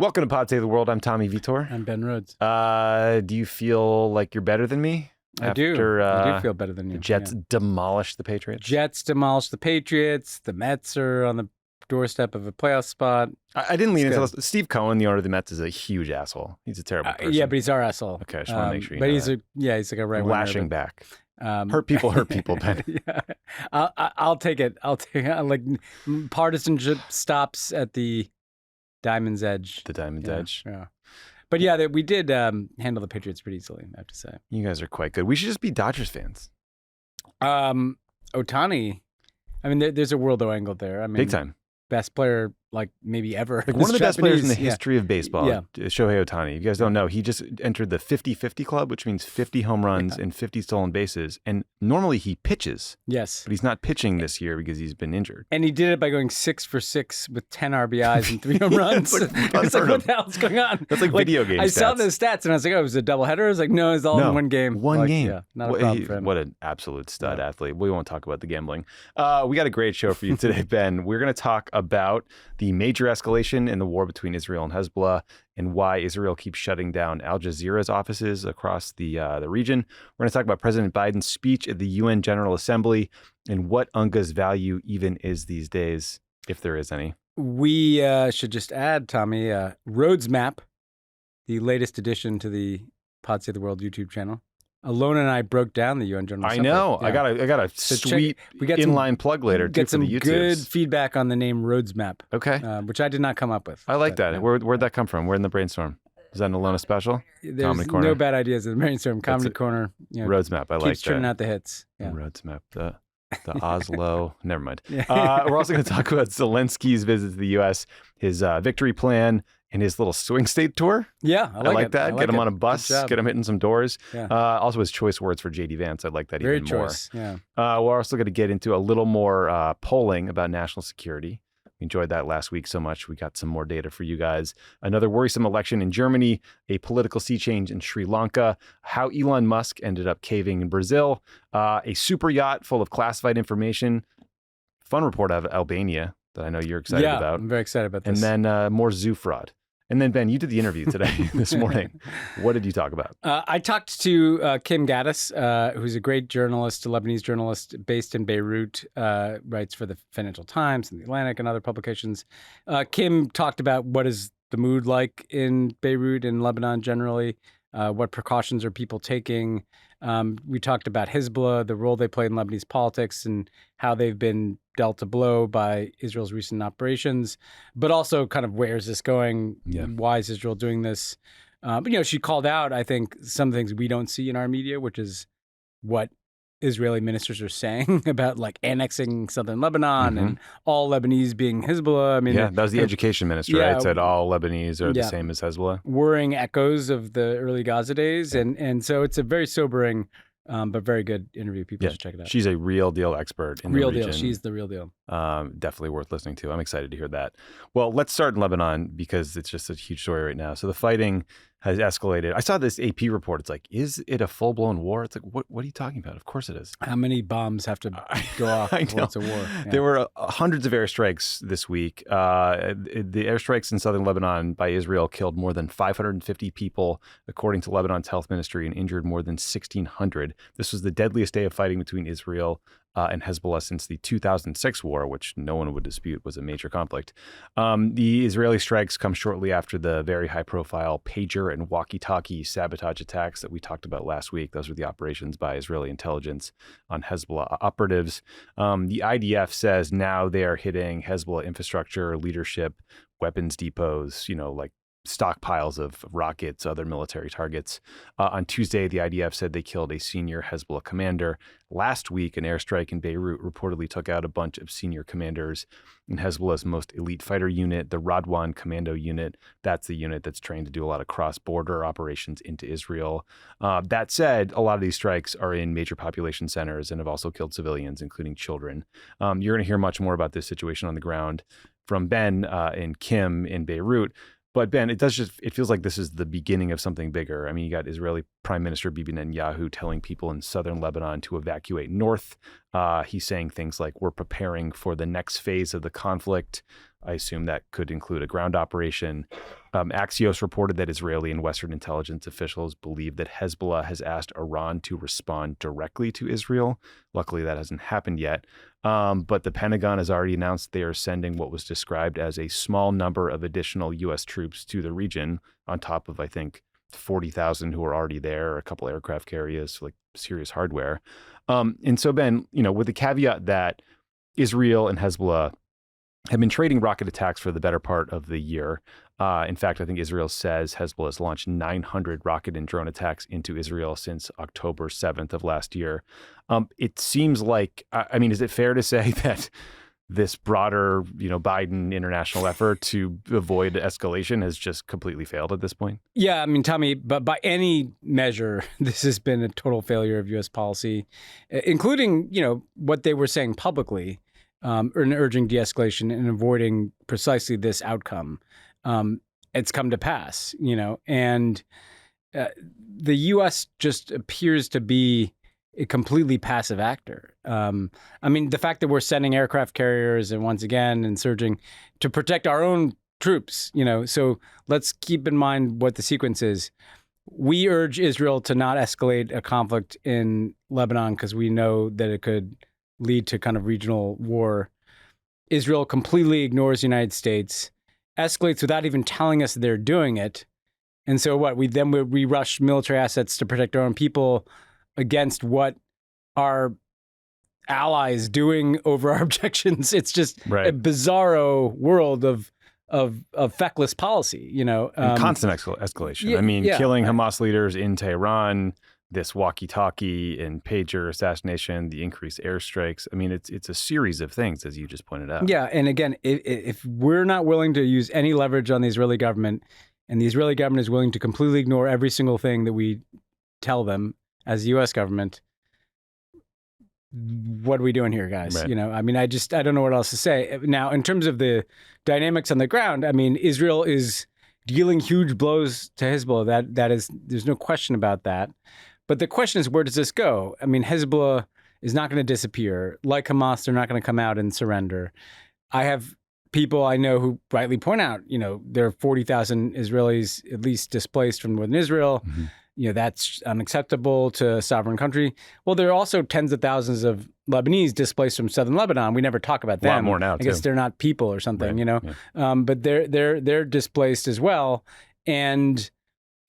Welcome to Pod Save the World. I'm Tommy Vietor. I'm Ben Rhodes. Do you feel like you're better than me? I do feel better than you. The Jets demolished the Patriots. Jets demolished the Patriots. The Mets are on the doorstep of a playoff spot. I didn't lean into this. Steve Cohen, the owner of the Mets, is a huge asshole. He's a terrible person. Yeah, but he's our asshole. Okay, I just want to make sure you but know he's that. he's like a right lashing back. Hurt people, Ben. Yeah. I'll take it. Like partisanship stops at the Diamond's Edge. The Diamond's Edge. Yeah. But yeah, we did handle the Patriots pretty easily, I have to say. You guys are quite good. We should just be Dodgers fans. Ohtani, I mean, there's a world angle there. I mean, Big time. Best player, like maybe ever. Like one of the best players in the history of baseball, Yeah. Shohei Ohtani. If you guys don't know, he just entered the 50-50 club, which means 50 home runs and 50 stolen bases. And normally he pitches. Yes. But he's not pitching this year because he's been injured. And he did it by going 6 for 6 with 10 RBIs and 3 home runs. It's like what the hell's going on? That's like video game stats. I saw those stats and I was like, oh, it was a doubleheader? I was like, no, it's all in one game. One game. Yeah, not a problem for him. What an absolute stud athlete. We won't talk about the gambling. We got a great show for you today, Ben. We're going to talk about the major escalation in the war between Israel and Hezbollah and why Israel keeps shutting down Al Jazeera's offices across the region. We're going to talk about President Biden's speech at the UN General Assembly and what UNGA's value even is these days, if there is any. We should just add, Tommy, Rhodes Map, the latest addition to the Pod Save the World YouTube channel. Alone and I broke down the UN General Assembly. I know. Yeah. I got a sweet inline plug later too get for the some YouTubes. good feedback on the name Rhodes Map. Okay. Which I did not come up with. I like that. Where'd that come from? Where in the brainstorm? Is that an Alona special? There's Comedy Corner? no bad ideas in the brainstorm. Comedy Corner. Rhodes Map. I like that. Keeps turning out the hits. Yeah. Rhodes Map. The Oslo. Never mind. We're also going to talk about Zelensky's visit to the U.S., his victory plan, and his little swing state tour. Yeah, I like that. Get him on a bus. Get him hitting some doors. Yeah. Also his choice words for J.D. Vance. I like that Very even choice. more. Yeah. We're also going to get into a little more polling about national security. We enjoyed that last week so much. We got some more data for you guys. Another worrisome election in Germany, a political sea change in Sri Lanka, how Elon Musk ended up caving in Brazil, a super yacht full of classified information, fun report out of Albania that I know you're excited about. I'm very excited about this. And then more zoo fraud. And then, Ben, you did the interview today, this morning. What did you talk about? I talked to Kim Ghattas, who's a great journalist, a Lebanese journalist based in Beirut, writes for the Financial Times and the Atlantic and other publications. Kim talked about what is the mood like in Beirut and Lebanon generally, what precautions are people taking. We talked about Hezbollah, the role they play in Lebanese politics, and how they've been dealt a blow by Israel's recent operations, but also kind of where is this going? Yeah. Why is Israel doing this? But, she called out, I think, some things we don't see in our media, which is what Israeli ministers are saying about like annexing southern Lebanon and all Lebanese being Hezbollah. I mean, that was the education minister, right? Said all Lebanese are the same as Hezbollah. Worrying echoes of the early Gaza days. And so it's a very sobering, but very good interview. People should check it out. She's a real deal expert in the region. Real deal. She's the real deal. Definitely worth listening to. I'm excited to hear that. Well, let's start in Lebanon because it's just a huge story right now. So the fighting has escalated. I saw this AP report. It's like, is it a full-blown war? It's like, what are you talking about? Of course it is. How many bombs have to go off before it's a war? Yeah. There were hundreds of airstrikes this week. The airstrikes in southern Lebanon by Israel killed more than 550 people, according to Lebanon's health ministry, and injured more than 1,600. This was the deadliest day of fighting between Israel and Hezbollah since the 2006 war, which no one would dispute was a major conflict. The Israeli strikes come shortly after the very high-profile pager and walkie-talkie sabotage attacks that we talked about last week. Those were the operations by Israeli intelligence on Hezbollah operatives. The IDF says now they are hitting Hezbollah infrastructure, leadership, weapons depots, like stockpiles of rockets, other military targets. On Tuesday, the IDF said they killed a senior Hezbollah commander. Last week, an airstrike in Beirut reportedly took out a bunch of senior commanders in Hezbollah's most elite fighter unit, the Radwan Commando Unit. That's the unit that's trained to do a lot of cross-border operations into Israel. That said, a lot of these strikes are in major population centers and have also killed civilians, including children. You're going to hear much more about this situation on the ground from Ben and Kim in Beirut. But Ben, it feels like this is the beginning of something bigger. I mean, you got Israeli Prime Minister Bibi Netanyahu telling people in southern Lebanon to evacuate north. He's saying things like, we're preparing for the next phase of the conflict. I assume that could include a ground operation. Axios reported that Israeli and Western intelligence officials believe that Hezbollah has asked Iran to respond directly to Israel. Luckily, that hasn't happened yet. But the Pentagon has already announced they are sending what was described as a small number of additional U.S. troops to the region, on top of, I think, 40,000 who are already there, a couple aircraft carriers, like serious hardware. And so, Ben, with the caveat that Israel and Hezbollah have been trading rocket attacks for the better part of the year. In fact, I think Israel says Hezbollah has launched 900 rocket and drone attacks into Israel since October 7th of last year. It seems like, is it fair to say that this broader, Biden international effort to avoid escalation has just completely failed at this point? Yeah, Tommy, but by any measure, this has been a total failure of U.S. policy, including, what they were saying publicly, urging de-escalation and avoiding precisely this outcome. It's come to pass, and the U.S. just appears to be a completely passive actor. The fact that we're sending aircraft carriers and once again and surging to protect our own troops, so let's keep in mind what the sequence is. We urge Israel to not escalate a conflict in Lebanon because we know that it could lead to kind of regional war. Israel completely ignores the United States, escalates without even telling us they're doing it. And so what? We rush military assets to protect our own people against what our allies doing over our objections. It's just a bizarro world of feckless policy, And constant escalation. Killing Hamas leaders in Tehran, this walkie-talkie and pager assassination, the increased airstrikes. It's a series of things, as you just pointed out. Yeah, and again, if we're not willing to use any leverage on the Israeli government, and the Israeli government is willing to completely ignore every single thing that we tell them as the U.S. government, what are we doing here, guys? Right. I don't know what else to say. Now, in terms of the dynamics on the ground, Israel is dealing huge blows to Hezbollah. That is, there's no question about that. But the question is, where does this go? Hezbollah is not going to disappear. Like Hamas, they're not going to come out and surrender. I have people I know who rightly point out, there are 40,000 Israelis at least displaced from northern Israel. Mm-hmm. That's unacceptable to a sovereign country. Well, there are also tens of thousands of Lebanese displaced from southern Lebanon. We never talk about them. A lot more now, I guess they're not people or something, right. Yeah. But they're displaced as well. And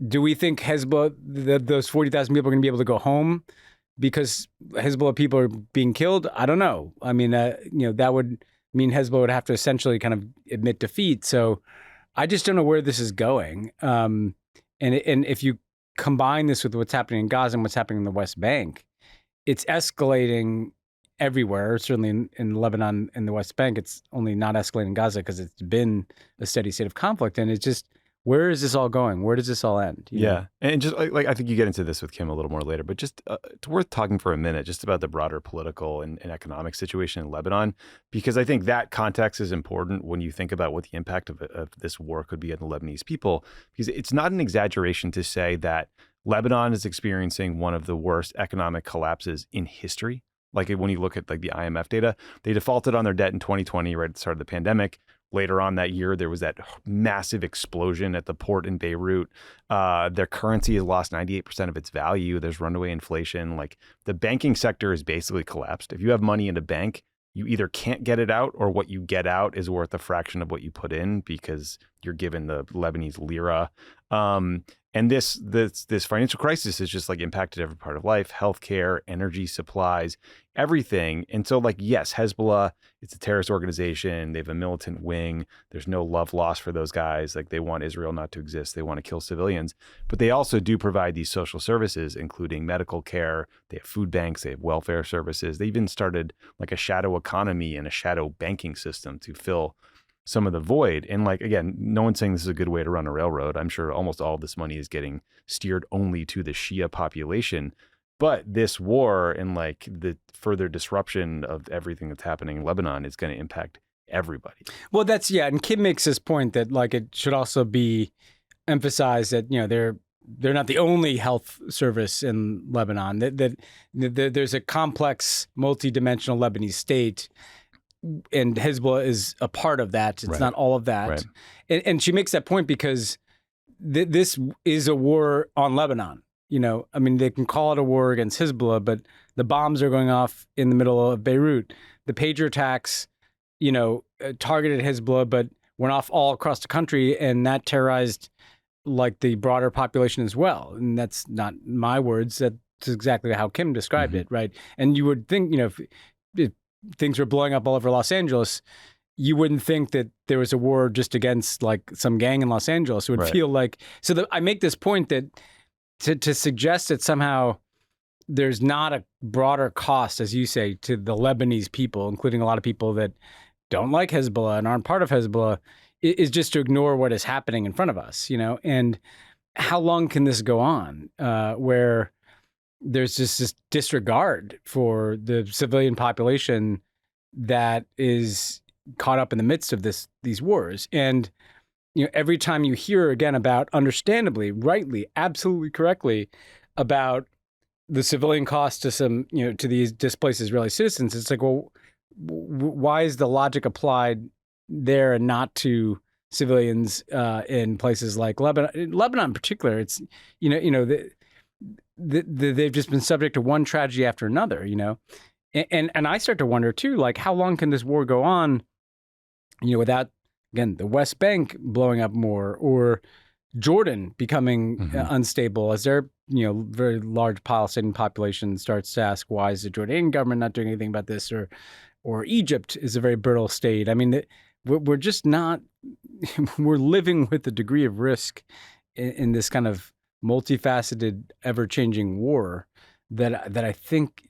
do we think Hezbollah, those 40,000 people are going to be able to go home because Hezbollah people are being killed? I don't know. That would mean Hezbollah would have to essentially kind of admit defeat. So I just don't know where this is going. And if you combine this with what's happening in Gaza and what's happening in the West Bank, it's escalating everywhere. Certainly in Lebanon and the West Bank, it's only not escalating in Gaza because it's been a steady state of conflict. And it's just, where is this all going? Where does this all end? Yeah. And just like I think you get into this with Kim a little more later, but just it's worth talking for a minute just about the broader political and economic situation in Lebanon, because I think that context is important when you think about what the impact of this war could be on the Lebanese people, because it's not an exaggeration to say that Lebanon is experiencing one of the worst economic collapses in history. Like when you look at like the IMF data, they defaulted on their debt in 2020, right at the start of the pandemic. Later on that year, there was that massive explosion at the port in Beirut. Their currency has lost 98% of its value. There's runaway inflation. Like the banking sector is basically collapsed. If you have money in a bank, you either can't get it out or what you get out is worth a fraction of what you put in because you're given the Lebanese lira. And this financial crisis has just like impacted every part of life, healthcare, energy supplies, everything. And so like, yes, Hezbollah, it's a terrorist organization. They have a militant wing. There's no love lost for those guys. Like they want Israel not to exist. They want to kill civilians, but they also do provide these social services, including medical care. They have food banks. They have welfare services. They even started like a shadow economy and a shadow banking system to fill some of the void. And like, again, no one's saying this is a good way to run a railroad. I'm sure almost all of this money is getting steered only to the Shia population. But this war and like the further disruption of everything that's happening in Lebanon is going to impact everybody. Well, and Kim makes this point that like it should also be emphasized that, they're not the only health service in Lebanon, that there's a complex, multidimensional Lebanese state. and Hezbollah is a part of that. It's Right. not all of that. Right. And she makes that point because this is a war on Lebanon. I mean, they can call it a war against Hezbollah, but the bombs are going off in the middle of Beirut. The pager attacks, targeted Hezbollah, but went off all across the country, and that terrorized like the broader population as well. And that's not my words. That's exactly how Kim described it, right? And you would think, if things were blowing up all over Los Angeles, you wouldn't think that there was a war just against like some gang in Los Angeles. It would feel like, I make this point that to suggest that somehow there's not a broader cost, as you say, to the Lebanese people, including a lot of people that don't like Hezbollah and aren't part of Hezbollah, is just to ignore what is happening in front of us, and how long can this go on where there's just this disregard for the civilian population that is caught up in the midst of these wars. And every time you hear again about, understandably, rightly, absolutely correctly, about the civilian cost to some, to these displaced Israeli citizens, it's like, well, why is the logic applied there and not to civilians in places like Lebanon? In Lebanon in particular, it's they've just been subject to one tragedy after another. And I start to wonder too, like, how long can this war go on? Without, again, the West Bank blowing up more, or Jordan becoming unstable as their very large Palestinian population starts to ask, why is the Jordanian government not doing anything about this? Or Egypt is a very brittle state. I mean, we're just not, we're living with a degree of risk in this kind of multifaceted, ever-changing war that I think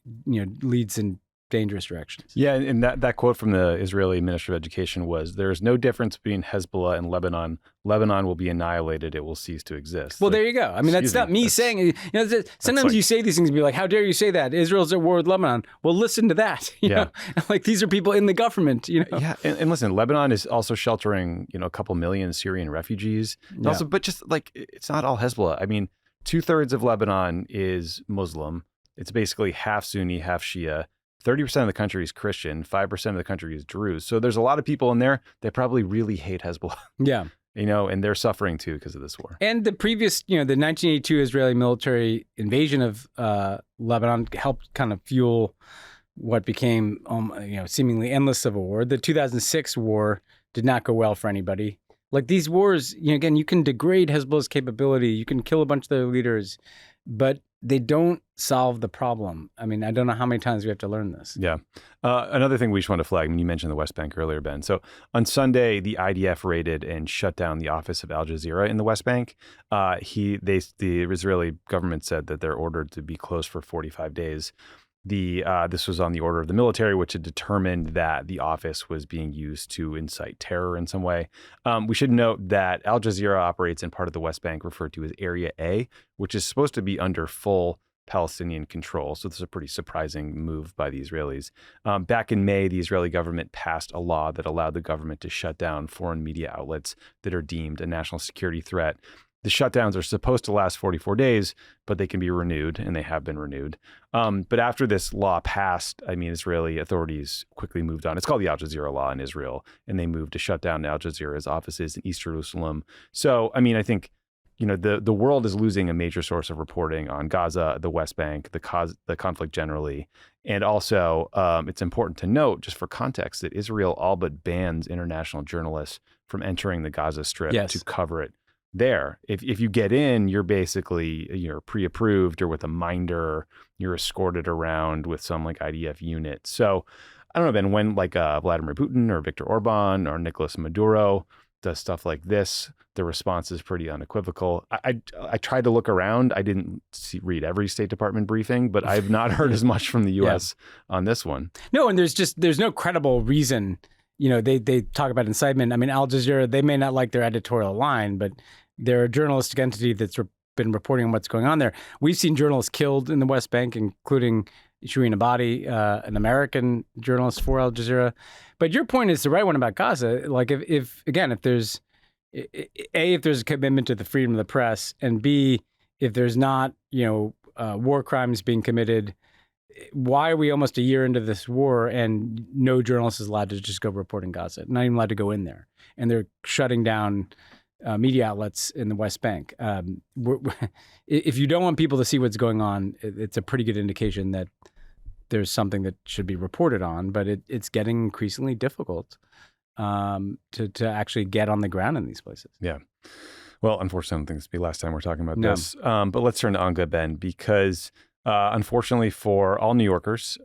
leads in dangerous directions. Yeah, and that quote from the Israeli Minister of Education was, "There is no difference between Hezbollah and Lebanon. Lebanon will be annihilated; it will cease to exist." Well, there you go. I mean, that's not me saying. Sometimes you say these things and be like, "How dare you say that? Israel's at war with Lebanon." Well, listen to that. You know, like these are people in the government. Yeah, and listen, Lebanon is also sheltering a couple million Syrian refugees. Also, but just like, it's not all Hezbollah. I mean, 2/3 of Lebanon is Muslim. It's basically half Sunni, half Shia. 30% of the country is Christian, 5% of the country is Druze. So there's a lot of people in there that probably really hate Hezbollah. Yeah. And they're suffering too because of this war. And the previous, the 1982 Israeli military invasion of Lebanon helped kind of fuel what became, seemingly endless civil war. The 2006 war did not go well for anybody. Like these wars, again, you can degrade Hezbollah's capability, you can kill a bunch of their leaders, but they don't solve the problem. I mean, I don't know how many times we have to learn this. Yeah. Another thing we just want to flag, you mentioned the West Bank earlier, Ben. So on Sunday, the IDF raided and shut down the office of Al Jazeera in the West Bank. The Israeli government said that they're ordered to be closed for 45 days. This was on the order of the military, which had determined that the office was being used to incite terror in some way. We should note that Al Jazeera operates in part of the West Bank referred to as Area A, which is supposed to be under full Palestinian control. So this is a pretty surprising move by the Israelis. Back in May, the Israeli government passed a law that allowed the government to shut down foreign media outlets that are deemed a national security threat. The shutdowns are supposed to last 44 days, but they can be renewed, and they have been renewed. But after this law passed, Israeli authorities quickly moved on. It's called the Al Jazeera law in Israel, and they moved to shut down Al Jazeera's offices in East Jerusalem. So, I think, the world is losing a major source of reporting on Gaza, the West Bank, the conflict generally. And also, it's important to note, just for context, that Israel all but bans international journalists from entering the Gaza Strip to cover it there. If you get in, you're pre-approved or with a minder, you're escorted around with some like IDF unit. So I don't know, Ben, when Vladimir Putin or Viktor Orban or Nicolas Maduro does stuff like this, the response is pretty unequivocal. I tried to look around. I didn't read every State Department briefing, but I've not heard as much from the U.S. on this one. No, and there's no credible reason. They talk about incitement. Al Jazeera, they may not like their editorial line, but they're a journalistic entity that's been reporting on what's going on there. We've seen journalists killed in the West Bank, including Shireen Ebadi, an American journalist for Al Jazeera. But your point is the right one about Gaza. Like if there's a commitment to the freedom of the press, and B, if there's not, war crimes being committed, why are we almost a year into this war and no journalist is allowed to just go report in Gaza, not even allowed to go in there, and they're shutting down media outlets in the West Bank. If you don't want people to see what's going on, it's a pretty good indication that there's something that should be reported on, but it's getting increasingly difficult to actually get on the ground in these places. Yeah. Well, unfortunately, I don't think this will be the last time we're talking about this. But let's turn to UNGA, Ben, because unfortunately for all New Yorkers,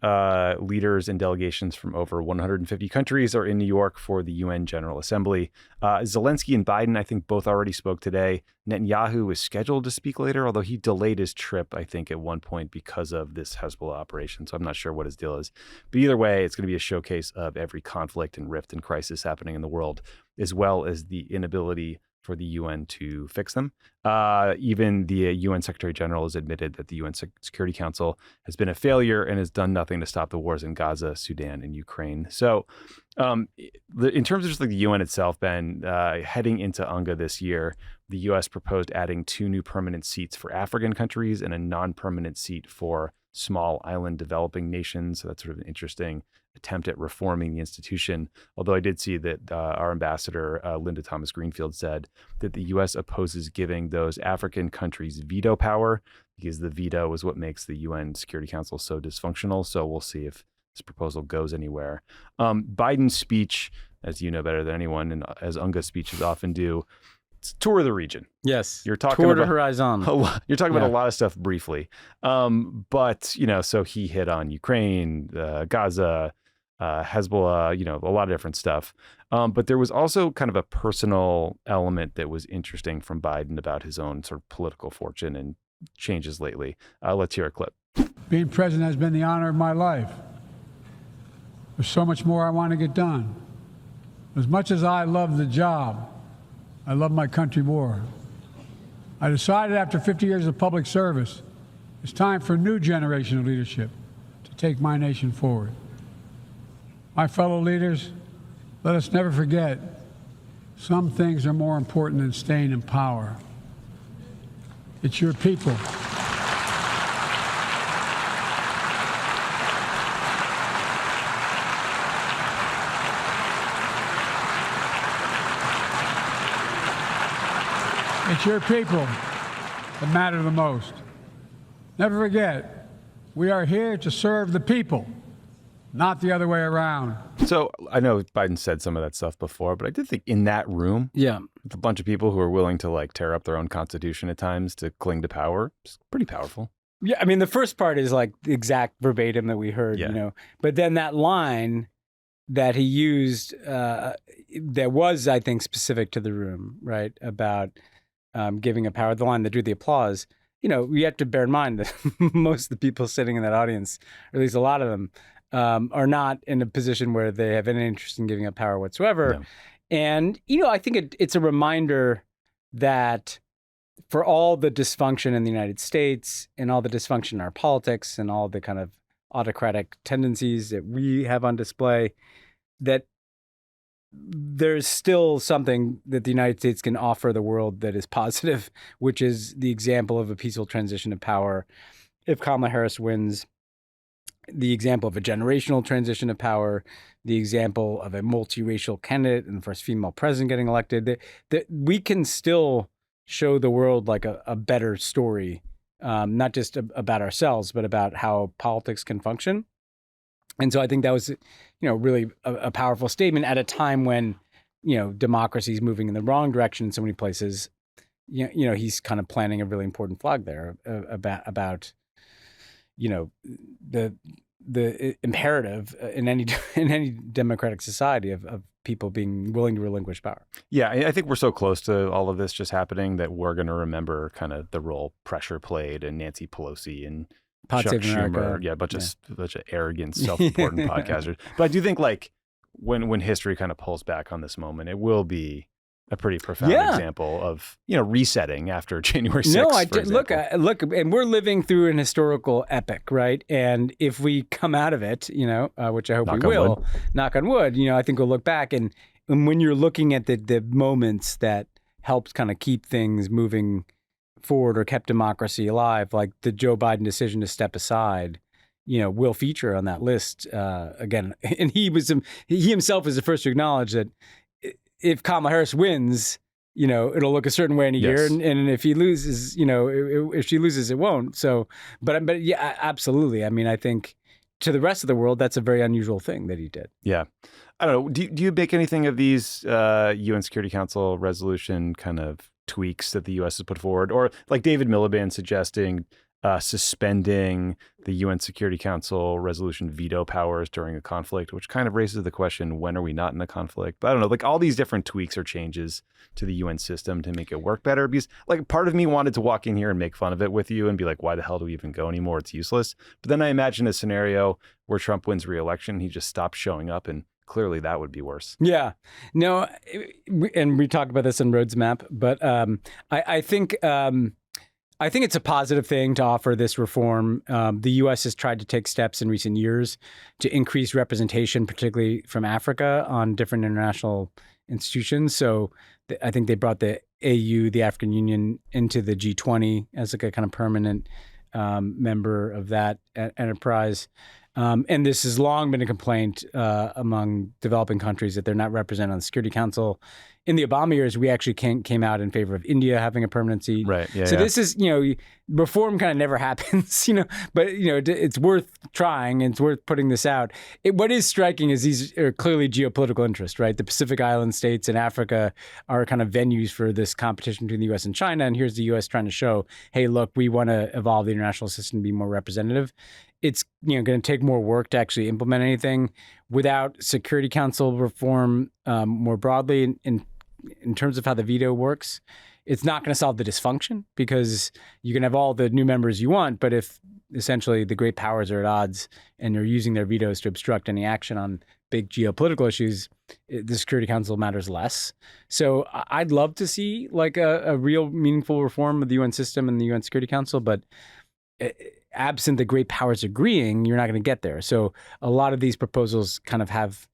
leaders and delegations from over 150 countries are in New York for the UN General Assembly. Zelensky and Biden, I think, both already spoke today. Netanyahu is scheduled to speak later, although he delayed his trip, I think, at one point because of this Hezbollah operation. So I'm not sure what his deal is. But either way, it's going to be a showcase of every conflict and rift and crisis happening in the world, as well as the inability for the UN to fix them. Even the UN Secretary General has admitted that the UN Security Council has been a failure and has done nothing to stop the wars in Gaza, Sudan, and Ukraine. So in terms of just like the UN itself, Ben, heading into UNGA this year, the US proposed adding 2 new permanent seats for African countries and a non-permanent seat for small island developing nations. So that's sort of an interesting attempt at reforming the institution. Although I did see that our ambassador, Linda Thomas Greenfield, said that the U.S. opposes giving those African countries veto power because the veto is what makes the UN Security Council so dysfunctional. So we'll see if this proposal goes anywhere. Biden's speech, as you know better than anyone, and as UNGA speeches often do, it's tour of the region. Yes, you're talking tour about de horizon. You're talking about a lot of stuff briefly, but so he hit on Ukraine, Gaza, Hezbollah, a lot of different stuff. But there was also kind of a personal element that was interesting from Biden about his own sort of political fortune and changes lately. Let's hear a clip. Being president has been the honor of my life. There's so much more I want to get done. As much as I love the job, I love my country more. I decided after 50 years of public service, it's time for a new generation of leadership to take my nation forward. My fellow leaders, let us never forget, some things are more important than staying in power. It's your people. It's your people that matter the most. Never forget, we are here to serve the people, not the other way around. So I know Biden said some of that stuff before, but I did think in that room, with a bunch of people who are willing to like tear up their own constitution at times to cling to power, it's pretty powerful. Yeah, I mean, the first part is like the exact verbatim that we heard, but then that line that he used that was, I think, specific to the room, right, about giving a power, the line that drew the applause, we have to bear in mind that most of the people sitting in that audience, or at least a lot of them, are not in a position where they have any interest in giving up power whatsoever. No. And, I think it's a reminder that for all the dysfunction in the United States and all the dysfunction in our politics and all the kind of autocratic tendencies that we have on display, that there's still something that the United States can offer the world that is positive, which is the example of a peaceful transition of power. If Kamala Harris wins, the example of a generational transition of power, the example of a multiracial candidate and the first female president getting elected, that we can still show the world like a better story, not just about ourselves, but about how politics can function. And so I think that was, really a powerful statement at a time when, democracy is moving in the wrong direction in so many places. He's kind of planting a really important flag there about the imperative in any democratic society of people being willing to relinquish power. Yeah, I think we're so close to all of this just happening that we're going to remember kind of the role pressure played and Nancy Pelosi and Chuck Schumer, a bunch of arrogant, self-important podcasters. But I do think like when history kind of pulls back on this moment, it will be a pretty profound example of resetting after January 6th. Look, and we're living through an historical epic, right? And if we come out of it, which I hope we will, knock on wood, I think we'll look back and when you're looking at the moments that helped kind of keep things moving forward or kept democracy alive, like the Joe Biden decision to step aside, will feature on that list again. And he himself is the first to acknowledge that if Kamala Harris wins, it'll look a certain way in a year, and if he loses, if she loses, it won't. So, but yeah, absolutely. I mean, I think to the rest of the world, that's a very unusual thing that he did. Yeah. I don't know. Do you make anything of these UN Security Council resolution kind of tweaks that the U.S. has put forward, or like David Miliband suggesting suspending the UN Security Council resolution veto powers during a conflict, which kind of raises the question, when are we not in a conflict? But I don't know, like all these different tweaks or changes to the UN system to make it work better. Because like part of me wanted to walk in here and make fun of it with you and be like, why the hell do we even go anymore? It's useless. But then I imagine a scenario where Trump wins re-election, he just stops showing up, and clearly that would be worse. Yeah. No, and we talked about this in Rhodes Map, but I think it's a positive thing to offer this reform. The U.S. has tried to take steps in recent years to increase representation, particularly from Africa, on different international institutions. So I think they brought the AU, the African Union, into the G20 as like a kind of permanent member of that enterprise. And this has long been a complaint among developing countries that they're not represented on the Security Council. In the Obama years, we actually came out in favor of India having a permanent seat. Right. Yeah, so this is, reform kind of never happens, but, it's worth trying and it's worth putting this out. What is striking is these are clearly geopolitical interests, right? The Pacific Island states and Africa are kind of venues for this competition between the U.S. and China. And here's the U.S. trying to show, hey, look, we want to evolve the international system to be more representative. It's going to take more work to actually implement anything. Without Security Council reform more broadly in terms of how the veto works, it's not going to solve the dysfunction, because you can have all the new members you want, but if essentially the great powers are at odds and they're using their vetoes to obstruct any action on big geopolitical issues, the Security Council matters less. So I'd love to see like a real meaningful reform of the UN system and the UN Security Council, but absent the great powers agreeing, you're not going to get there. So a lot of these proposals kind of have,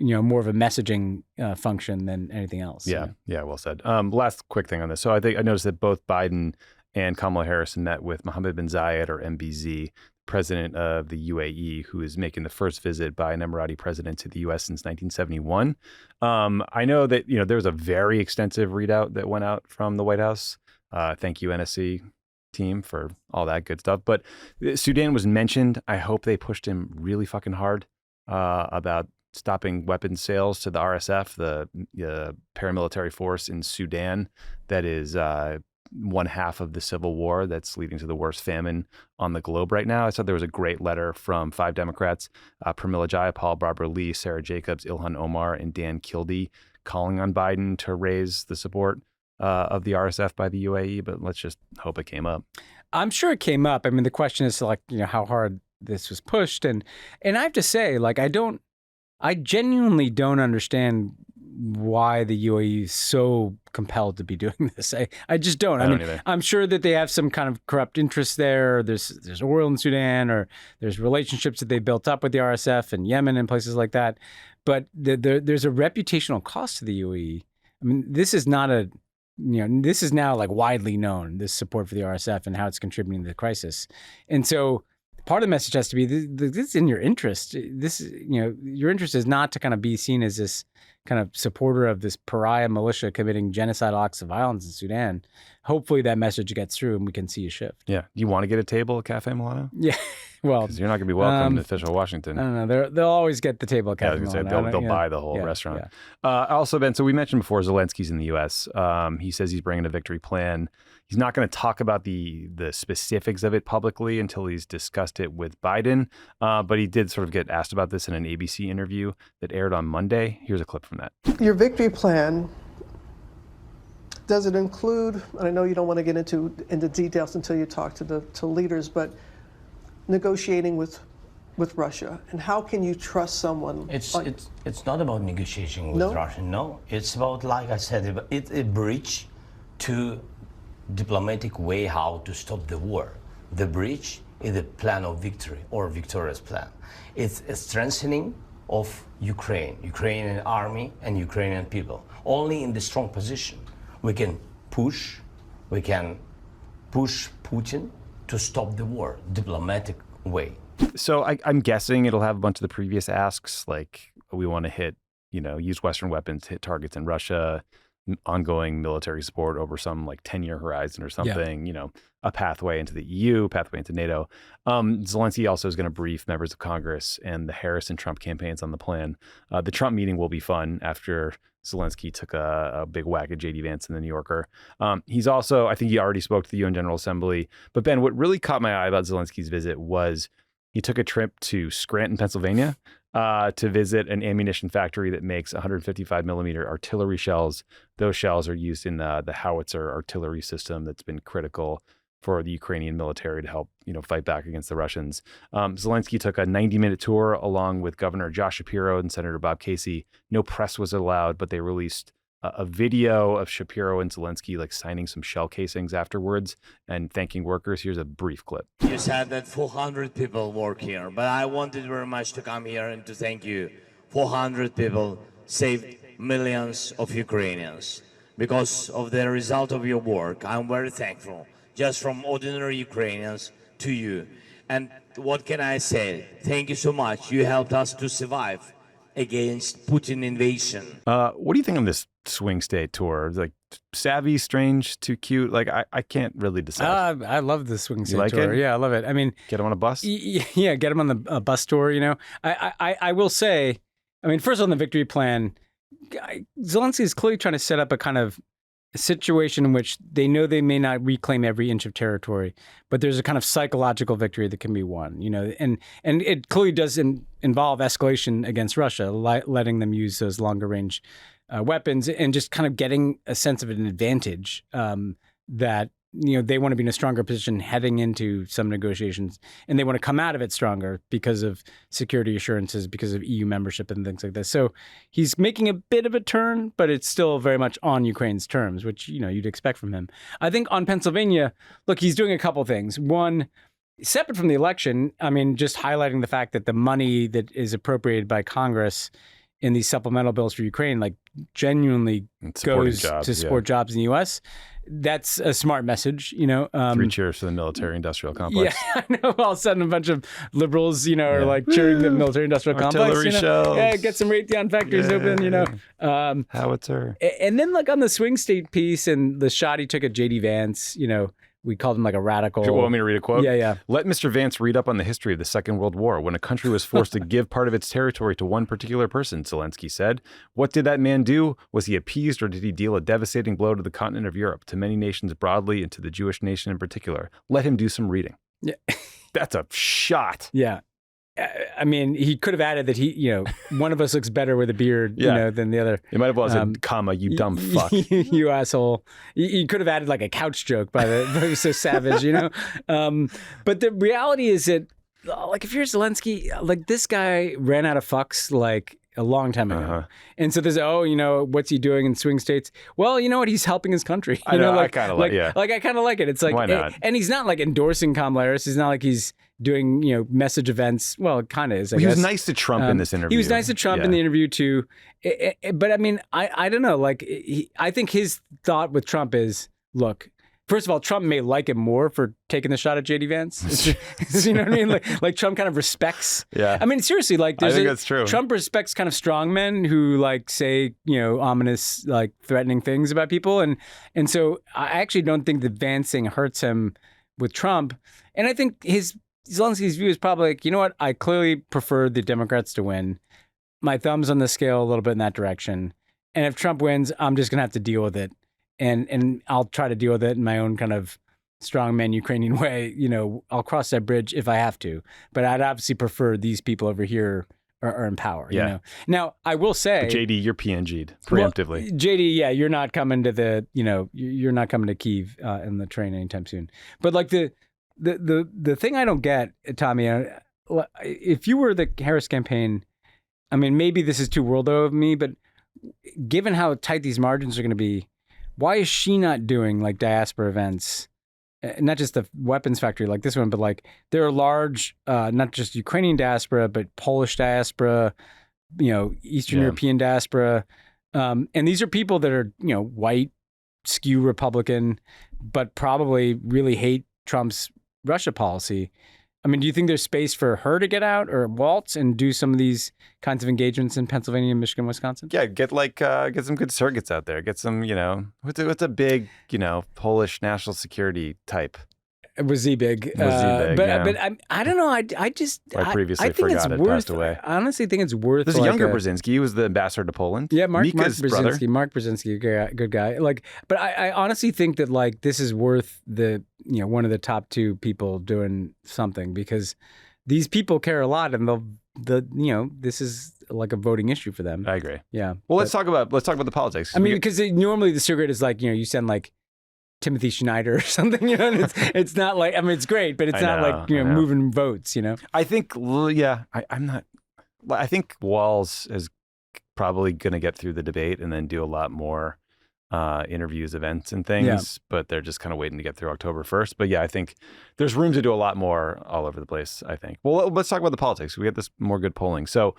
more of a messaging function than anything else. Yeah. Yeah. Well said. Last quick thing on this. So I noticed that both Biden and Kamala Harris met with Mohammed bin Zayed, or MBZ, president of the UAE, who is making the first visit by an Emirati president to the U.S. since 1971. I know that, there was a very extensive readout that went out from the White House. Thank you, NSC team, for all that good stuff. But Sudan was mentioned. I hope they pushed him really fucking hard about stopping weapons sales to the RSF, the paramilitary force in Sudan that is one half of the civil war that's leading to the worst famine on the globe right now. I saw there was a great letter from 5 Democrats, Pramila Jayapal, Barbara Lee, Sarah Jacobs, Ilhan Omar, and Dan Kildee, calling on Biden to raise the support of the RSF by the UAE, but let's just hope it came up. I'm sure it came up. I mean, the question is like, how hard this was pushed. And I have to say, like, I genuinely don't understand why the UAE is so compelled to be doing this. I just don't. I mean, either. I'm sure that they have some kind of corrupt interest there. There's oil in Sudan, or there's relationships that they built up with the RSF and Yemen and places like that. But there's a reputational cost to the UAE. I mean, this is not this is now like widely known, this support for the RSF and how it's contributing to the crisis. And so part of the message has to be, this is in your interest. Your interest is not to kind of be seen as this kind of supporter of this pariah militia committing genocidal acts of violence in Sudan. Hopefully that message gets through and we can see a shift. Yeah. Do you want to get a table at Cafe Milano? Yeah. Well, because you're not going to be welcome in official Washington. I don't know. They'll always get the table at Cafe Milano. They'll buy the whole restaurant. Yeah. Also, Ben, so we mentioned before Zelensky's in the U.S. He says he's bringing a victory plan. He's not going to talk about the specifics of it publicly until he's discussed it with Biden. But he did sort of get asked about this in an ABC interview that aired on Monday. Here's a clip from that. Your victory plan, does it include, and I know you don't want to get into details until you talk to leaders, but negotiating with Russia, and how can you trust someone? It's not about negotiating with Russia. No, it's about, like I said, it's a bridge to diplomatic way how to stop the war. The bridge is the plan of victory or victorious plan. It's a strengthening of Ukrainian army and Ukrainian people. Only in the strong position we can push Putin to stop the war, diplomatic way. So I'm guessing it'll have a bunch of the previous asks, like we want to hit, use Western weapons to hit targets in Russia, ongoing military support over some like 10-year horizon or something, a pathway into the EU, pathway into NATO. Zelensky also is going to brief members of Congress and the Harris and Trump campaigns on the plan. The Trump meeting will be fun after Zelensky took a big whack at J.D. Vance in the New Yorker. He's also, I think he already spoke to the UN General Assembly. But Ben, what really caught my eye about Zelensky's visit was he took a trip to Scranton, Pennsylvania, to visit an ammunition factory that makes 155 millimeter artillery shells. Those shells are used in the howitzer artillery system that's been critical for the Ukrainian military to help, fight back against the Russians. Zelensky took a 90-minute tour along with Governor Josh Shapiro and Senator Bob Casey. No press was allowed, but they released a video of Shapiro and Zelensky like signing some shell casings afterwards and thanking workers. Here's a brief clip. You said that 400 people work here, but I wanted very much to come here and to thank you. 400 people saved millions of Ukrainians. Because of the result of your work, I'm very thankful, just from ordinary Ukrainians to you. And what can I say? Thank you so much. You helped us to survive against Putin invasion. What do you think on this swing state tour? Like savvy, strange, too cute? Like I can't really decide. I love the swing state like tour. it? Yeah, I love it. I mean, Get him on a bus? Yeah, get him on the bus tour. I will say, first on the victory plan, Zelensky is clearly trying to set up a kind of a situation in which they know they may not reclaim every inch of territory, but there's a kind of psychological victory that can be won, and it clearly does involve escalation against Russia, letting them use those longer range weapons and just kind of getting a sense of an advantage that they want to be in a stronger position heading into some negotiations, and they want to come out of it stronger because of security assurances, because of EU membership and things like this. So he's making a bit of a turn, but it's still very much on Ukraine's terms, which, you'd expect from him. I think on Pennsylvania, look, he's doing a couple things. One, separate from the election, just highlighting the fact that the money that is appropriated by Congress in these supplemental bills for Ukraine, like genuinely goes to support jobs in the U.S. That's a smart message, 3 cheers for the military-industrial complex. Yeah, I know. All of a sudden, a bunch of liberals, are like cheering the military-industrial complex. Artillery shells. Yeah, get some Raytheon factories open, Howitzer. And then, like, on the swing state piece and the shot he took at J.D. Vance, we called him like a radical. Do you want me to read a quote? Yeah. Let Mr. Vance read up on the history of the Second World War, when a country was forced to give part of its territory to one particular person, Zelensky said. What did that man do? Was he appeased, or did he deal a devastating blow to the continent of Europe, to many nations broadly, and to the Jewish nation in particular? Let him do some reading. Yeah. That's a shot. Yeah. He could have added that he, one of us looks better with a beard, than the other. It might have well said, comma, you dumb fuck. You asshole. You could have added like a couch joke but he was so savage, But the reality is that, like, if you're Zelensky, like, this guy ran out of fucks, like, a long time ago. And so there's, what's he doing in swing states? Well, you know what? He's helping his country. I know, I kind of like it. Like, I kind of like it. It's like, why not? And he's not like endorsing Kamala Harris. He's not like he's doing, message events. Well, it kind of is, I guess. He was nice to Trump in this interview. He was nice to Trump in the interview too. But I don't know. Like, I think his thought with Trump is, look, first of all, Trump may like him more for taking the shot at J.D. Vance. You know what I mean? Like Trump kind of respects. Yeah. Seriously, like, I think that's true. Trump respects kind of strong men who, like, say, ominous, like, threatening things about people. And so I actually don't think that Vance thing hurts him with Trump. And I think Zelensky's view is probably like, you know what? I clearly prefer the Democrats to win. My thumb's on the scale a little bit in that direction. And if Trump wins, I'm just going to have to deal with it. And I'll try to deal with it in my own kind of strongman Ukrainian way. I'll cross that bridge if I have to. But I'd obviously prefer these people over here are in power. Yeah. Now, I will say, but JD, you're PNG'd preemptively. Well, JD, yeah, you're not coming to you're not coming to Kyiv in the train anytime soon. But like the thing I don't get, Tommy, if you were the Harris campaign, maybe this is too worldly of me, but given how tight these margins are going to be, why is she not doing like diaspora events? Not just the weapons factory like this one, but like there are large, not just Ukrainian diaspora, but Polish diaspora, Eastern European diaspora. And these are people that are, white, skew Republican, but probably really hate Trump's Russia policy. I mean, do you think there's space for her to get out or waltz and do some of these kinds of engagements in Pennsylvania, Michigan, Wisconsin? Yeah, get some good surrogates out there. Get some, what's a big, Polish national security type. Was he big? But I don't know. I previously think forgot it's it passed away. I honestly think it's worth. There's a younger Brzezinski. He was the ambassador to Poland. Yeah, Mark brother. Brzezinski. Mark Brzezinski, good guy. But I honestly think that this is worth the one of the top two people doing something, because these people care a lot, and this is like a voting issue for them. I agree. Yeah. Well, let's talk about the politics. I mean, because normally the surrogate is you send Timothy Schneider or something, and it's not it's great, but it's not moving votes, I think, I'm not, I think Walz is probably going to get through the debate and then do a lot more interviews, events and things, but they're just kind of waiting to get through October 1st. But yeah, I think there's room to do a lot more all over the place, I think. Well, let's talk about the politics. We get this more good polling. So,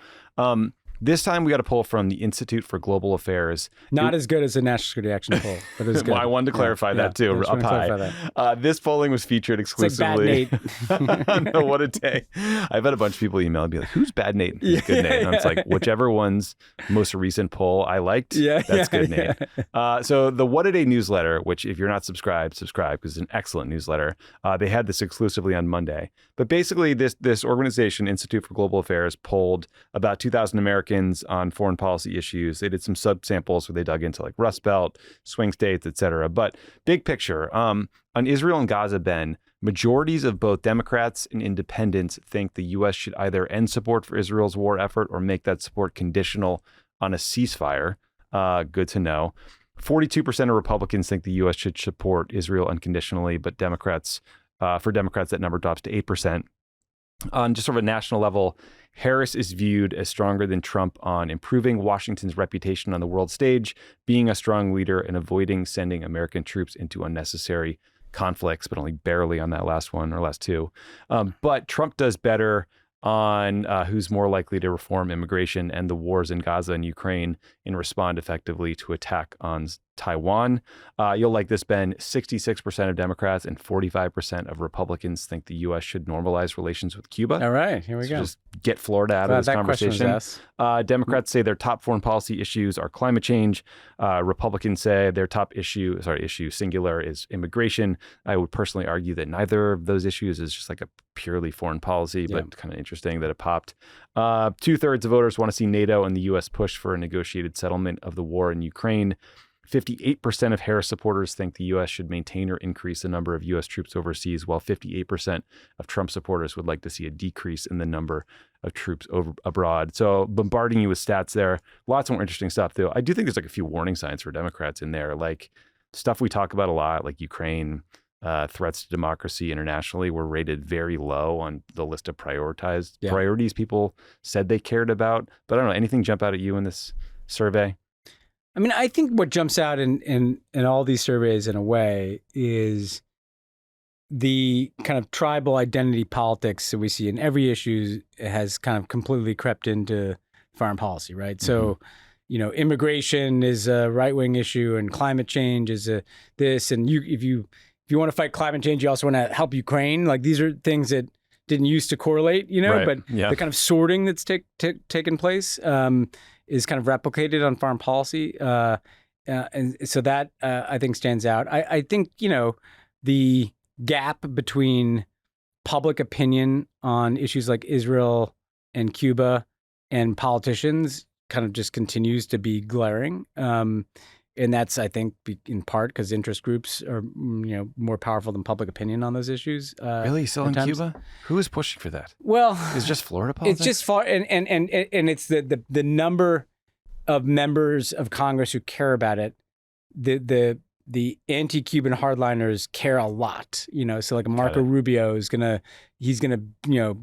this time we got a poll from the Institute for Global Affairs. Not as good as the National Security Action poll, but it was good. Well, I wanted to clarify that too, up high. This polling was featured exclusively. It's like Bad Nate. I know, what a day. I've had a bunch of people email and be like, who's Bad Nate? Who's Good Nate? And it's like, whichever one's most recent poll I liked, that's Good Nate. So the What a Day newsletter, which if you're not subscribed, subscribe, because it's an excellent newsletter. They had this exclusively on Monday. But basically this organization, Institute for Global Affairs, polled about 2,000 Americans on foreign policy issues. They did some subsamples where they dug into Rust Belt, swing states, etc. But big picture, on Israel and Gaza, Ben, majorities of both Democrats and independents think the U.S. should either end support for Israel's war effort or make that support conditional on a ceasefire. Good to know. 42% of Republicans think the U.S. should support Israel unconditionally, but for Democrats, that number drops to 8%. On just sort of a national level, Harris is viewed as stronger than Trump on improving Washington's reputation on the world stage, being a strong leader, and avoiding sending American troops into unnecessary conflicts, but only barely on that last one or last two. But Trump does better on who's more likely to reform immigration and the wars in Gaza and Ukraine and respond effectively to attack on Taiwan. You'll like this, Ben. 66% of Democrats and 45% of Republicans think the U.S. should normalize relations with Cuba. All right, here we go. Just get Florida out of this conversation. Democrats say their top foreign policy issues are climate change. Republicans say their top issue singular, is immigration. I would personally argue that neither of those issues is just a purely foreign policy, but kind of interesting that it popped. 2/3 of voters want to see NATO and the U.S. push for a negotiated settlement of the war in Ukraine. 58% of Harris supporters think the U.S. should maintain or increase the number of U.S. troops overseas, while 58% of Trump supporters would like to see a decrease in the number of troops abroad. So bombarding you with stats there. Lots more interesting stuff, though. I do think there's a few warning signs for Democrats in there, stuff we talk about a lot, like Ukraine, threats to democracy internationally were rated very low on the list of priorities people said they cared about. But I don't know, anything jump out at you in this survey? I mean, I think what jumps out in all these surveys in a way is the kind of tribal identity politics that we see in every issue has kind of completely crept into foreign policy, right? Mm-hmm. So, immigration is a right-wing issue and climate change is this. And if you want to fight climate change, you also want to help Ukraine. These are things that didn't used to correlate, right. But the kind of sorting that's taken place is kind of replicated on foreign policy. And so that, I think, stands out. I think, the gap between public opinion on issues like Israel and Cuba and politicians kind of just continues to be glaring. And that's, I think, in part because interest groups are, more powerful than public opinion on those issues. Really? Still in Cuba? Who is pushing for that? Well, is it just Florida politics? It's just and it's the number of members of Congress who care about it. The anti-Cuban hardliners care a lot, So Marco Rubio is he's gonna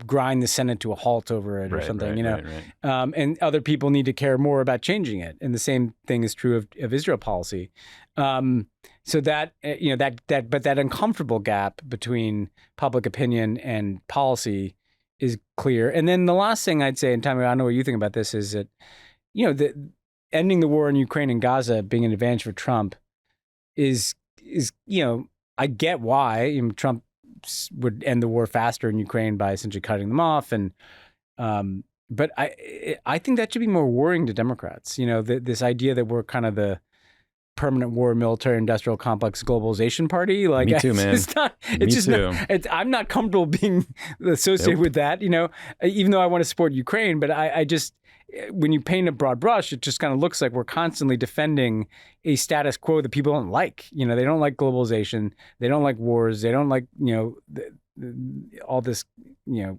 grind the Senate to a halt over it or something, Right. And other people need to care more about changing it. And the same thing is true of Israel policy. So that but that uncomfortable gap between public opinion and policy is clear. And then the last thing I'd say, and Tommy, I know what you think about this, is that the ending the war in Ukraine and Gaza being an advantage for Trump is I get why. Trump would end the war faster in Ukraine by essentially cutting them off. And but I think that should be more worrying to Democrats. This idea that we're kind of the permanent war military industrial complex globalization party. Like, me too, man. I'm not comfortable being associated with that. Even though I want to support Ukraine, but I just, when you paint a broad brush, it just kind of looks like we're constantly defending a status quo that people don't like. They don't like globalization. They don't like wars. They don't like, all this,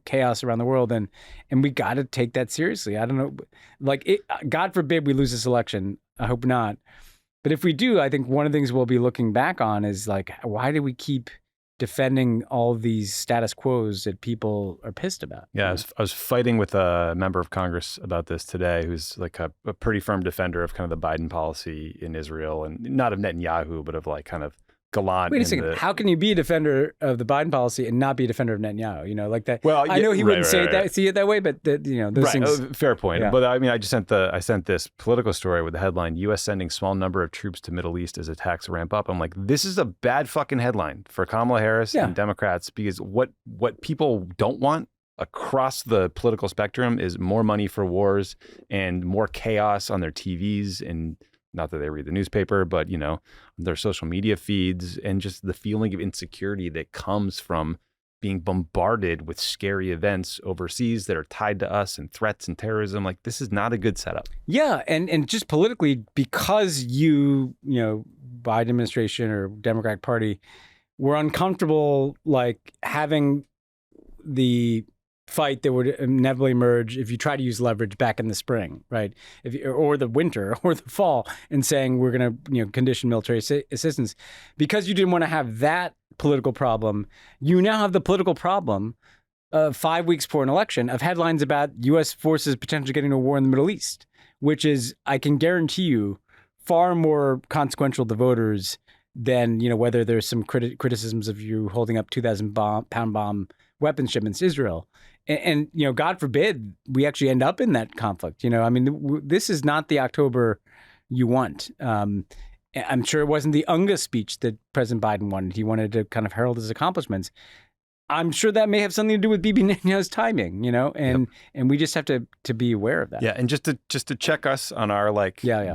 chaos around the world. And we got to take that seriously. I don't know, God forbid we lose this election. I hope not. But if we do, I think one of the things we'll be looking back on is like, why do we keep defending all these status quos that people are pissed about? Yeah, I was fighting with a member of Congress about this today, who's like a pretty firm defender of kind of the Biden policy in Israel, and not of Netanyahu, but of like kind of gallant. Wait a second. How can you be a defender of the Biden policy and not be a defender of Netanyahu? Like that. Well, I know he wouldn't see it that way, but those things. Fair point. Yeah. But I mean, I sent this political story with the headline: U.S. sending small number of troops to Middle East as attacks ramp up. I'm like, this is a bad fucking headline for Kamala Harris and Democrats, because what people don't want across the political spectrum is more money for wars and more chaos on their TVs, and not that they read the newspaper, but their social media feeds, and just the feeling of insecurity that comes from being bombarded with scary events overseas that are tied to us, and threats and terrorism. Like, this is not a good setup. Yeah, and just politically, because Biden administration or Democratic Party were uncomfortable like having the fight that would inevitably emerge if you try to use leverage back in the spring, right? Or the winter or the fall, and saying we're going to condition military assistance. Because you didn't want to have that political problem, you now have the political problem 5 weeks before an election of headlines about U.S. forces potentially getting a war in the Middle East, which is, I can guarantee you, far more consequential to voters than whether there's some criticisms of you holding up 2,000-pound bomb weapons shipments to Israel. And God forbid we actually end up in that conflict. This is not the October you want. I'm sure it wasn't the UNGA speech that President Biden wanted. He wanted to kind of herald his accomplishments. I'm sure that may have something to do with Bibi Netanyahu's timing, and we just have to be aware of that. Yeah, and just to check us on our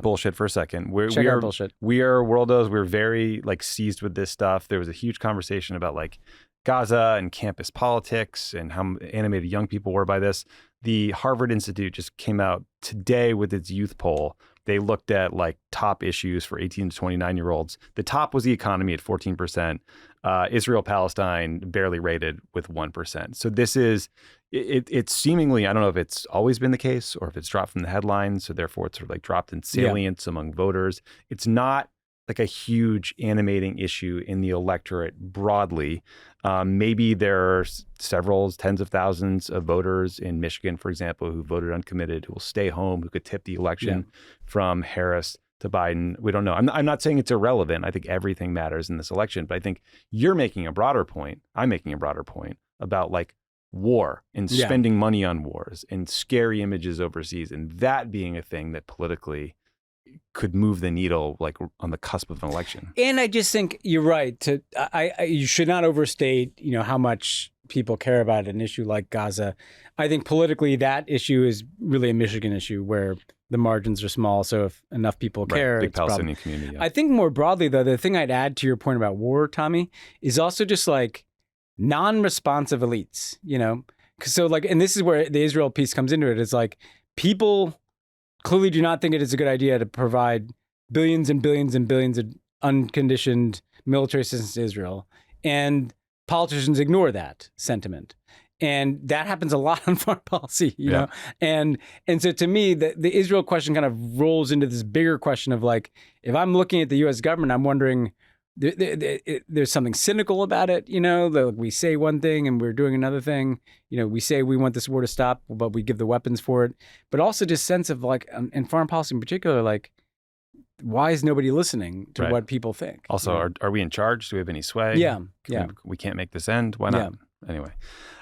bullshit for a second. Check our bullshit. We are worldos. We're very seized with this stuff. There was a huge conversation about Gaza and campus politics and how animated young people were by this. The Harvard Institute just came out today with its youth poll. They looked at top issues for 18 to 29-year-olds. The top was the economy at 14%. Israel-Palestine barely rated with 1%. So this is, it's seemingly, I don't know if it's always been the case or if it's dropped from the headlines, so therefore it's sort of dropped in salience among voters. It's not a huge animating issue in the electorate broadly. Maybe there are several tens of thousands of voters in Michigan, for example, who voted uncommitted, who will stay home, who could tip the election from Harris to Biden. We don't know. I'm not saying it's irrelevant. I think everything matters in this election, but I think you're making a broader point. I'm making a broader point about war and spending money on wars and scary images overseas, and that being a thing that politically could move the needle on the cusp of an election. And I just think you're right. You should not overstate, how much people care about an issue like Gaza. I think politically that issue is really a Michigan issue where the margins are small. So if enough people care, big it's a problem. Palestinian community. Yeah. I think more broadly, though, the thing I'd add to your point about war, Tommy, is also just non-responsive elites, and this is where the Israel piece comes into it. It's people clearly do not think it is a good idea to provide billions and billions and billions of unconditioned military assistance to Israel. And politicians ignore that sentiment. And that happens a lot on foreign policy, you know? And so to me, the Israel question kind of rolls into this bigger question of if I'm looking at the U.S. government, I'm wondering, there's something cynical about it, we say one thing and we're doing another thing. We say we want this war to stop, but we give the weapons for it. But also just sense of in foreign policy in particular, why is nobody listening to what people think? Also, are we in charge? Do we have any sway? Yeah. We can't make this end. Why not? Anyway.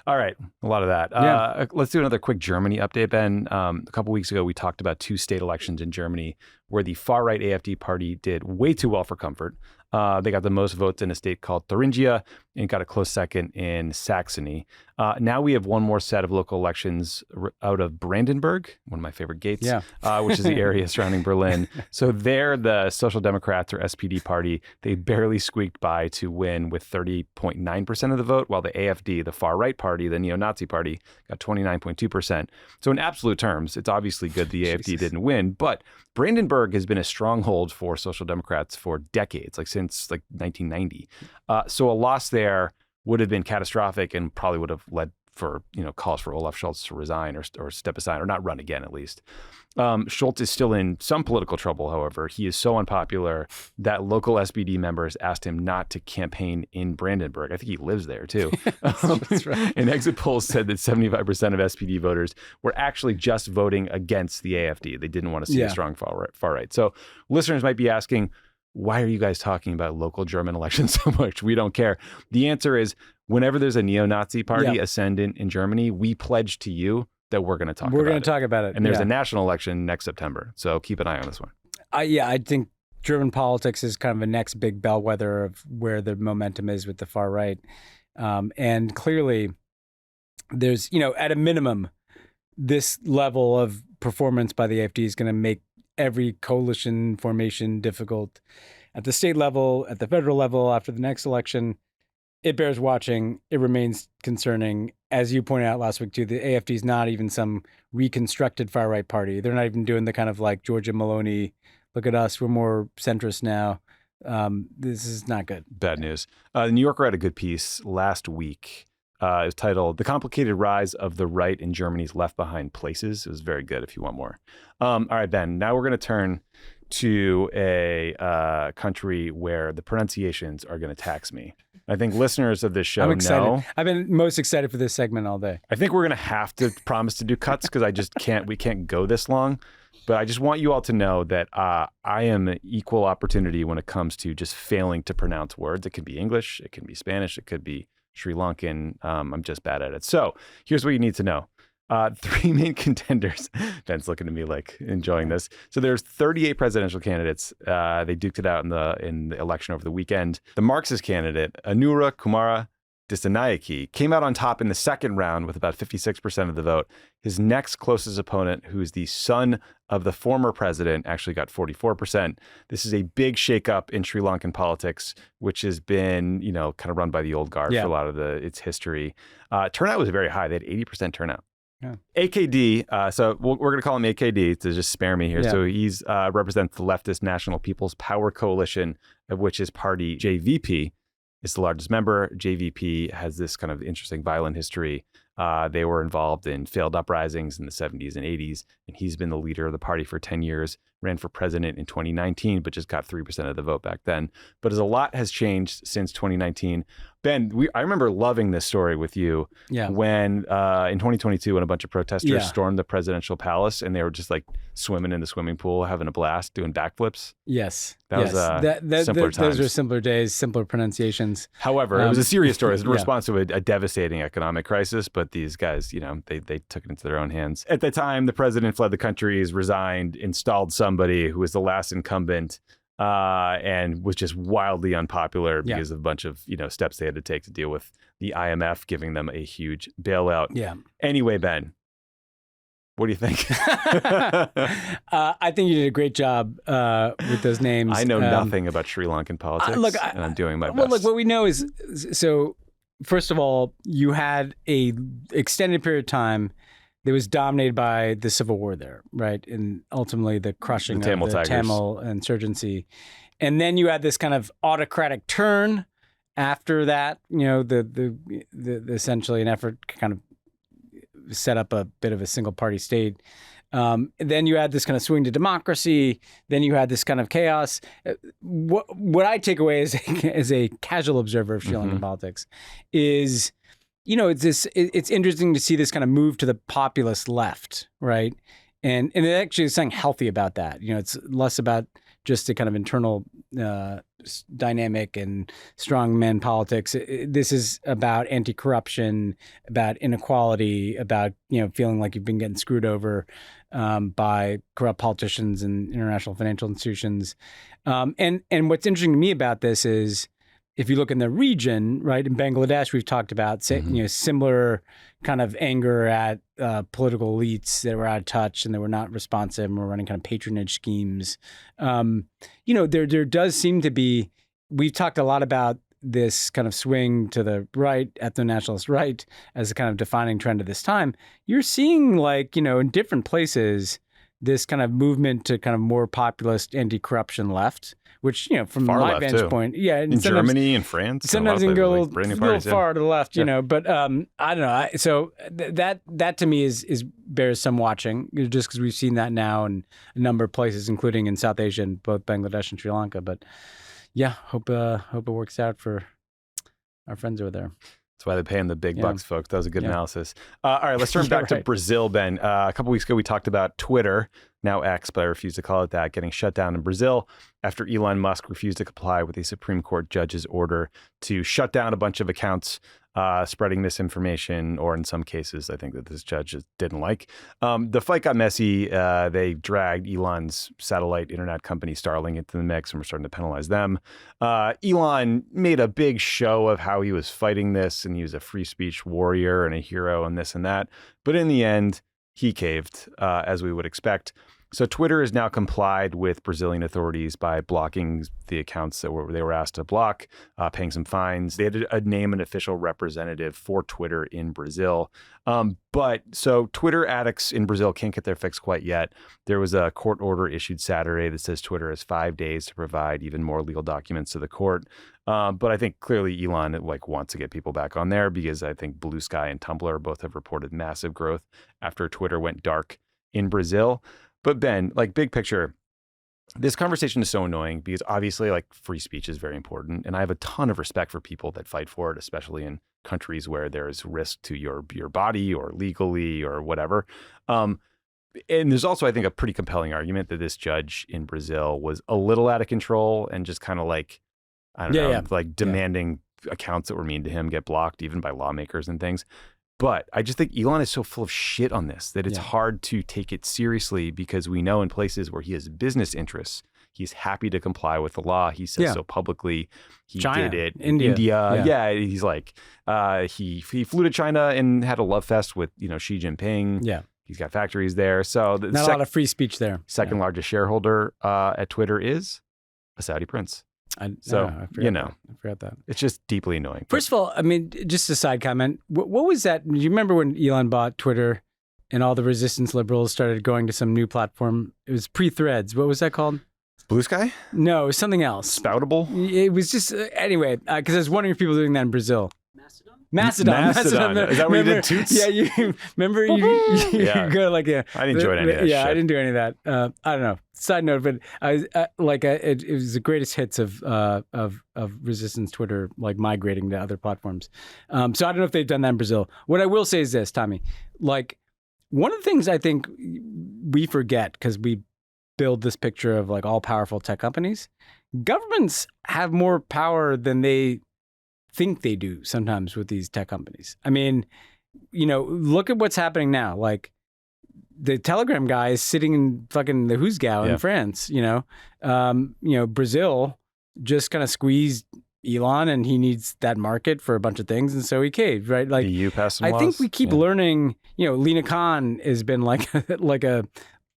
All right. A lot of that. Let's do another quick Germany update, Ben. A couple weeks ago, we talked about 2 state elections in Germany where the far-right AfD party did way too well for comfort. They got the most votes in a state called Thuringia and got a close second in Saxony. Now we have one more set of local elections out of Brandenburg, one of my favorite gates, which is the area surrounding Berlin. So there, the Social Democrats or SPD party, they barely squeaked by to win with 30.9% of the vote, while the AfD, the far right party, the neo-Nazi party, got 29.2%. So in absolute terms, it's obviously good the AfD didn't win, but Brandenburg has been a stronghold for Social Democrats for decades, like since 1990. So a loss there would have been catastrophic and probably would have led for, calls for Olaf Scholz to resign or step aside or not run again, at least. Scholz is still in some political trouble, however. He is so unpopular that local SPD members asked him not to campaign in Brandenburg. I think he lives there, too. That's right. And exit polls said that 75% of SPD voters were actually just voting against the AfD. They didn't want to see a strong far right. So listeners might be asking, why are you guys talking about local German elections so much? We don't care. The answer is, whenever there's a neo-Nazi party ascendant in Germany, we pledge to you that we're going to talk about it. We're going to talk about it. And there's a national election next September. So keep an eye on this one. I think German politics is kind of a next big bellwether of where the momentum is with the far right. And clearly, there's, at a minimum, this level of performance by the AfD is going to make every coalition formation difficult at the state level, at the federal level after the next election. It bears watching. It remains concerning. As you pointed out last week, too, the AfD is not even some reconstructed far-right party. They're not even doing the kind of like Giorgia Meloni, look at us, we're more centrist now. This is not good. Bad news. The New Yorker had a good piece last week. It was titled "The Complicated Rise of the Right in Germany's Left Behind Places." It was very good if you want more. All right, Ben, now we're going to turn to a country where the pronunciations are going to tax me. I think listeners of this show know. I've been most excited for this segment all day. I think we're going to have to promise to do cuts because we can't go this long. But I just want you all to know that I am equal opportunity when it comes to just failing to pronounce words. It could be English, it can be Spanish, it could be Sri Lankan. I'm just bad at it. So here's what you need to know. Three main contenders. Ben's looking at me like enjoying this. So there's 38 presidential candidates. They duked it out in the election over the weekend. The Marxist candidate, Anura Kumara Dissanayake, came out on top in the second round with about 56% of the vote. His next closest opponent, who is the son of the former president, actually got 44%. This is a big shakeup in Sri Lankan politics, which has been, kind of run by the old guard for a lot of its history. Turnout was very high. They had 80% turnout. Yeah. AKD, so we're going to call him AKD to just spare me here. Yeah. So he's represents the leftist National People's Power Coalition, of which his party, JVP, is the largest member. JVP has this kind of interesting violent history. They were involved in failed uprisings in the 70s and 80s, and he's been the leader of the party for 10 years, ran for president in 2019, but just got 3% of the vote back then. But as a lot has changed since 2019, Ben, I remember loving this story with you when in 2022, when a bunch of protesters stormed the presidential palace and they were just like swimming in the swimming pool, having a blast, doing backflips. Yes. That was simpler times. Those are simpler days, simpler pronunciations. However, it was a serious story. It was in response to a devastating economic crisis, but these guys, they took it into their own hands. At the time, the president fled the country, resigned, installed somebody who was the last incumbent, and was just wildly unpopular because of a bunch of steps they had to take to deal with the IMF giving them a huge bailout. Yeah. Anyway, Ben, what do you think? I think you did a great job with those names. I know nothing about Sri Lankan politics, and I'm doing my best. Well, look, what we know is, so first of all, you had a extended period of time that was dominated by the civil war there, right? And ultimately the crushing of the Tamil insurgency. And then you had this kind of autocratic turn after that, the essentially an effort to kind of set up a bit of a single party state. Then you had this kind of swing to democracy. Then you had this kind of chaos. What I take away as a casual observer of Sri Lankan politics is, it's interesting to see this kind of move to the populist left, right? And it actually is something healthy about that. It's less about just the kind of internal dynamic and strong men politics. This is about anti-corruption, about inequality, about feeling like you've been getting screwed over. by corrupt politicians and international financial institutions. And what's interesting to me about this is, if you look in the region, right, in Bangladesh, we've talked about similar kind of anger at political elites that were out of touch and they were not responsive and were running kind of patronage schemes. There does seem to be, we've talked a lot about this kind of swing to the right, ethno-nationalist right, as a kind of defining trend of this time. You're seeing, like, in different places, this kind of movement to kind of more populist anti-corruption left, which, from Far my left, vantage too. point, yeah. In Germany and France. Sometimes you can go a little yeah. far to the left, but I don't know. So that to me is bears some watching, just because we've seen that now in a number of places, including in South Asia, and both Bangladesh and Sri Lanka. But yeah, hope it works out for our friends over there. That's why they're paying the big bucks, folks. That was a good analysis. All right, let's turn back to Brazil, Ben. A couple weeks ago, we talked about Twitter, now X, but I refuse to call it that, getting shut down in Brazil after Elon Musk refused to comply with a Supreme Court judge's order to shut down a bunch of accounts spreading misinformation, or in some cases, I think that this judge just didn't like. The fight got messy. They dragged Elon's satellite internet company Starlink into the mix, and we're starting to penalize them. Elon made a big show of how he was fighting this, and he was a free speech warrior and a hero and this and that. But in the end, he caved, as we would expect. So Twitter has now complied with Brazilian authorities by blocking the accounts that they were asked to block, paying some fines. They had to name an official representative for Twitter in Brazil. But Twitter addicts in Brazil can't get their fix quite yet. There was a court order issued Saturday that says Twitter has 5 days to provide even more legal documents to the court. But I think clearly Elon wants to get people back on there, because I think Blue Sky and Tumblr both have reported massive growth after Twitter went dark in Brazil. But Ben, big picture, this conversation is so annoying because obviously free speech is very important. And I have a ton of respect for people that fight for it, especially in countries where there's risk to your body or legally or whatever. And there's also, I think, a pretty compelling argument that this judge in Brazil was a little out of control and just kind of demanding accounts that were mean to him get blocked, even by lawmakers and things. But I just think Elon is so full of shit on this that it's hard to take it seriously, because we know in places where he has business interests, he's happy to comply with the law. He says so publicly. He China, did it. India. Yeah. He's he flew to China and had a love fest with, Xi Jinping. Yeah. He's got factories there. So not a lot of free speech there. Second largest shareholder at Twitter is a Saudi prince. I forgot that. It's just deeply annoying. First of all, I mean, just a side comment. What was that? Do you remember when Elon bought Twitter and all the resistance liberals started going to some new platform? It was pre-Threads. What was that called? Blue Sky? No, it was something else. Spoutable? It was just, anyway, because I was wondering if people were doing that in Brazil. Mastodon. Is that where you did toots? Yeah, you remember you go I didn't enjoy any of that. Yeah, shit. I didn't do any of that. I don't know. Side note, but it was the greatest hits of resistance Twitter, migrating to other platforms. So I don't know if they've done that in Brazil. What I will say is this, Tommy. One of the things I think we forget, because we build this picture of all powerful tech companies, governments have more power than they think they do sometimes with these tech companies. I mean, look at what's happening now. The Telegram guy is sitting in fucking the Hoosgau in France, Brazil just kind of squeezed Elon, and he needs that market for a bunch of things. And so he caved, right? The EU passed some laws. I think we keep learning, Lena Khan has been a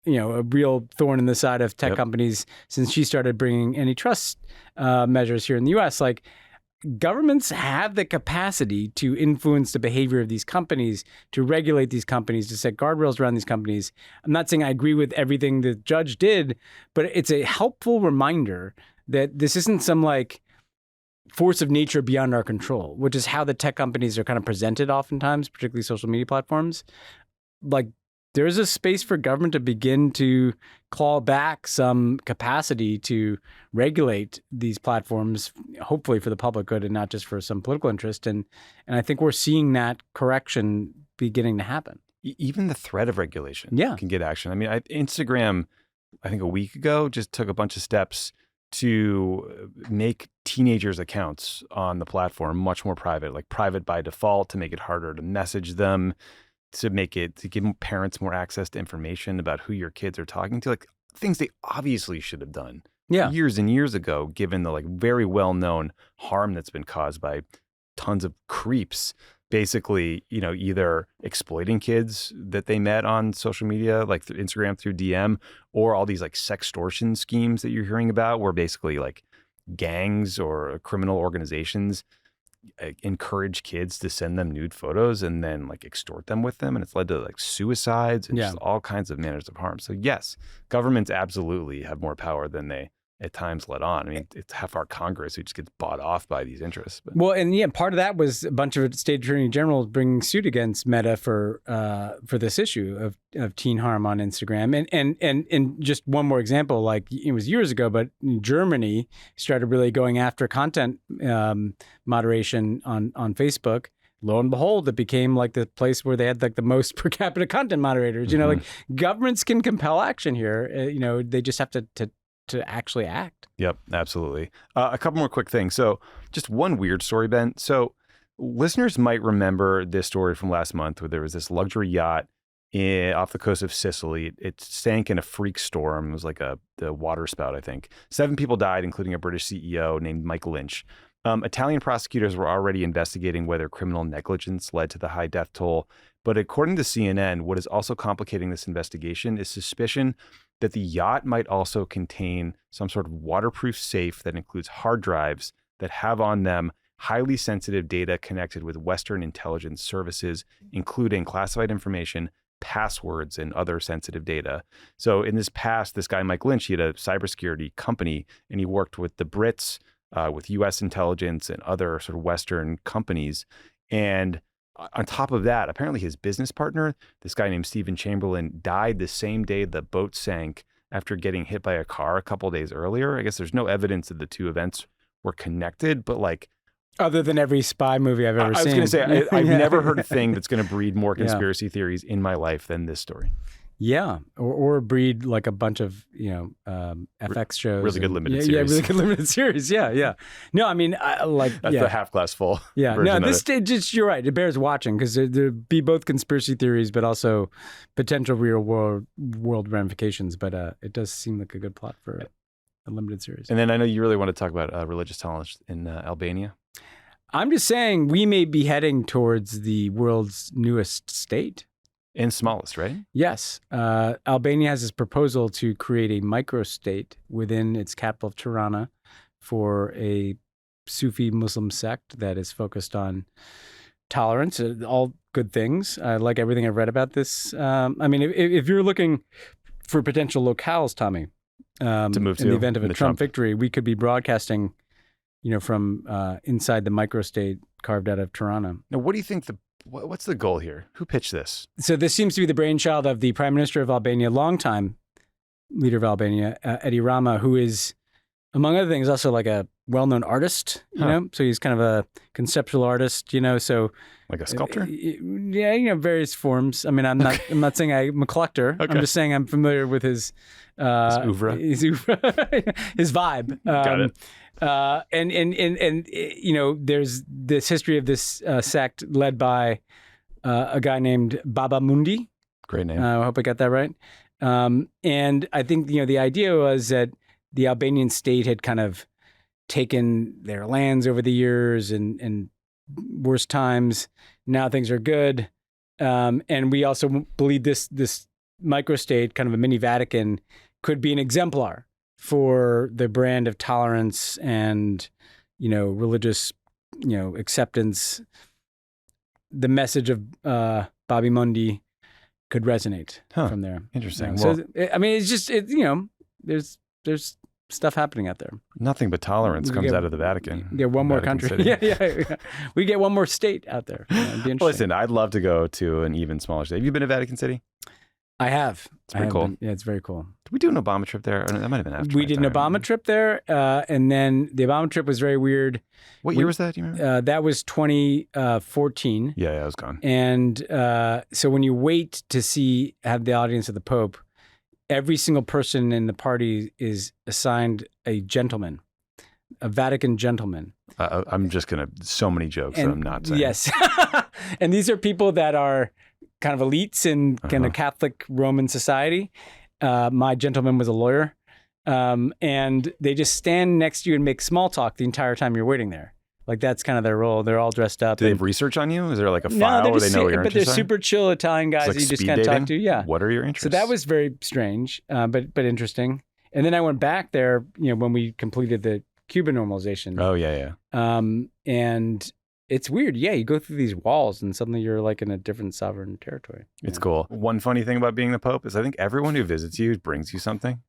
real thorn in the side of tech companies since she started bringing antitrust measures here in the US. Governments have the capacity to influence the behavior of these companies, to regulate these companies, to set guardrails around these companies. I'm not saying I agree with everything the judge did, but it's a helpful reminder that this isn't some force of nature beyond our control, which is how the tech companies are kind of presented oftentimes, particularly social media platforms. There is a space for government to begin to claw back some capacity to regulate these platforms, hopefully for the public good and not just for some political interest. And I think we're seeing that correction beginning to happen. Even the threat of regulation can get action. I mean, Instagram, I think a week ago, just took a bunch of steps to make teenagers' accounts on the platform much more private, private by default, to make it harder to message them, to give parents more access to information about who your kids are talking to, like things they obviously should have done years and years ago, given the like very well-known harm that's been caused by tons of creeps basically, either exploiting kids that they met on social media, like through Instagram, through DM, or all these like sextortion schemes that you're hearing about where basically like gangs or criminal organizations encourage kids to send them nude photos and then like extort them with them. And it's led to like suicides and just all kinds of manners of harm. So yes, governments absolutely have more power than they at times let on. I mean, it's half our Congress who just gets bought off by these interests. But. Well, and part of that was a bunch of state attorney generals bringing suit against Meta for this issue of teen harm on Instagram. And just one more example, like it was years ago, but Germany started really going after content moderation on Facebook. Lo and behold, it became like the place where they had like the most per capita content moderators. Like governments can compel action here. They just have to actually act. Yep, absolutely. A couple more quick things. So just one weird story, Ben. So listeners might remember this story from last month where there was this luxury yacht off the coast of Sicily. It sank in a freak storm. It was like the water spout, I think. 7 people died, including a British CEO named Mike Lynch. Italian prosecutors were already investigating whether criminal negligence led to the high death toll. But according to CNN, what is also complicating this investigation is suspicion that the yacht might also contain some sort of waterproof safe that includes hard drives that have on them highly sensitive data connected with Western intelligence services, including classified information, passwords, and other sensitive data. So in this past, this guy, Mike Lynch, he had a cybersecurity company, and he worked with the Brits, with U.S. intelligence and other sort of Western companies. And on top of that, apparently his business partner, this guy named Stephen Chamberlain, died the same day the boat sank after getting hit by a car a couple of days earlier. I guess there's no evidence that the two events were connected, but like... Other than every spy movie I've ever seen. I was going to say, I've never heard a thing that's going to breed more conspiracy theories in my life than this story. Yeah, or breed like a bunch of FX shows. Really good limited series. Yeah, really good limited series. Yeah. No, I mean, that's the half glass full. Yeah, no, this stage, you're right. It bears watching because there'd be both conspiracy theories, but also potential real world ramifications. But it does seem like a good plot for a limited series. And then I know you really want to talk about religious tolerance in Albania. I'm just saying we may be heading towards the world's newest state. And smallest, right? Yes. Albania has this proposal to create a microstate within its capital of Tirana for a Sufi Muslim sect that is focused on tolerance, all good things. I like everything I've read about this. I mean, if you're looking for potential locales, Tommy, to move to in the event of a Trump victory, we could be broadcasting, from inside the microstate carved out of Tirana. Now, what do you think what's the goal here? Who pitched this? So this seems to be the brainchild of the Prime Minister of Albania, longtime leader of Albania, Edi Rama, who is, among other things, also like a well-known artist, you know? So he's kind of a conceptual artist, so... Like a sculptor? Yeah, various forms. I mean, I'm not saying I'm a collector. Okay. I'm just saying I'm familiar with his oeuvre. His vibe. Got it. And there's this history of this sect led by a guy named Baba Mundi. Great name. I hope I got that right. And I think, the idea was that the Albanian state had kind of taken their lands over the years and worse times. Now things are good. And we also believe this microstate, kind of a mini Vatican, could be an exemplar for the brand of tolerance and, religious, acceptance. The message of Bobby Mundi could resonate from there. Interesting. So, I mean, it's just, there's stuff happening out there. Nothing but tolerance comes out of the Vatican. Get one more country. Yeah. We get one more state out there. It'd be interesting. Listen, I'd love to go to an even smaller state. Have you been to Vatican City? I have. It's pretty cool. Yeah, it's very cool. Did we do an Obama trip there? That might have been after. We did an Obama trip there, and then the Obama trip was very weird. What year was that? Do you remember? That was 2014. Yeah, I was gone. And so when you wait to have the audience of the Pope, every single person in the party is assigned a gentleman, a Vatican gentleman. I'm just so many jokes that I'm not saying. Yes. And these are people that are kind of elites in kind of Catholic Roman society. My gentleman was a lawyer. And they just stand next to you and make small talk the entire time you're waiting there. Like that's kind of their role. They're all dressed up. Do they have research on you? Is there like a file where they know what your but interests they're are? super chill Italian guys Like that you just speed can't dating? talk to. Yeah. What are your interests? So that was very strange, but interesting. And then I went back there, when we completed the Cuban normalization. Oh, yeah. And it's weird. Yeah, you go through these walls and suddenly you're like in a different sovereign territory. It's cool. One funny thing about being the Pope is I think everyone who visits you brings you something.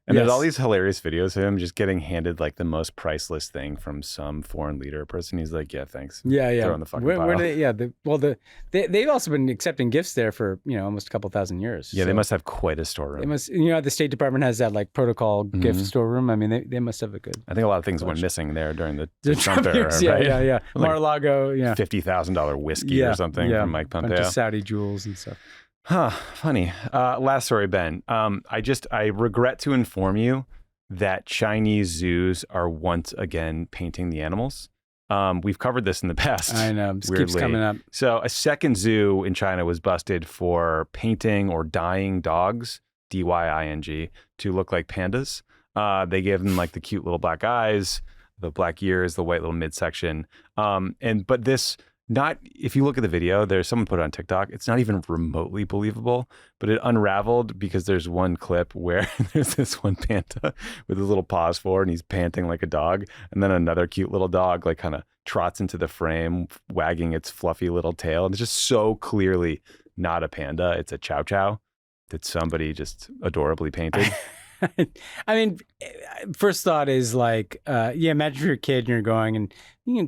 And there's all these hilarious videos of him just getting handed like the most priceless thing from some foreign leader or person. He's like, yeah, thanks. Yeah. Throw in the fucking Where pile. do they've also been accepting gifts there for, almost a couple thousand years. Yeah, So they must have quite a storeroom. They must, the State Department has that like protocol gift storeroom. I mean, they must have a good. I think a lot of things went missing there during the Trump Trump era, years. right? Yeah. Like Mar-a-Lago, yeah. $50,000 whiskey or something from Mike Pompeo. Bunch of Saudi jewels and stuff. Huh, funny. Last story, Ben. I regret to inform you that Chinese zoos are once again painting the animals. We've covered this in the past. I know. This weirdly. keeps coming up. So a second zoo in China was busted for painting or dyeing dogs, D-Y-I-N-G, to look like pandas. They gave them like the cute little black eyes, the black ears, the white little midsection. But this, if you look at the video, there's someone put it on TikTok. It's not even remotely believable, but it unraveled because there's one clip where there's this one panda with his little paws forward and he's panting like a dog. And then another cute little dog like kind of trots into the frame, wagging its fluffy little tail. And it's just so clearly not a panda. It's a chow chow that somebody just adorably painted. I mean, first thought is like, imagine if you're a kid and you're going and,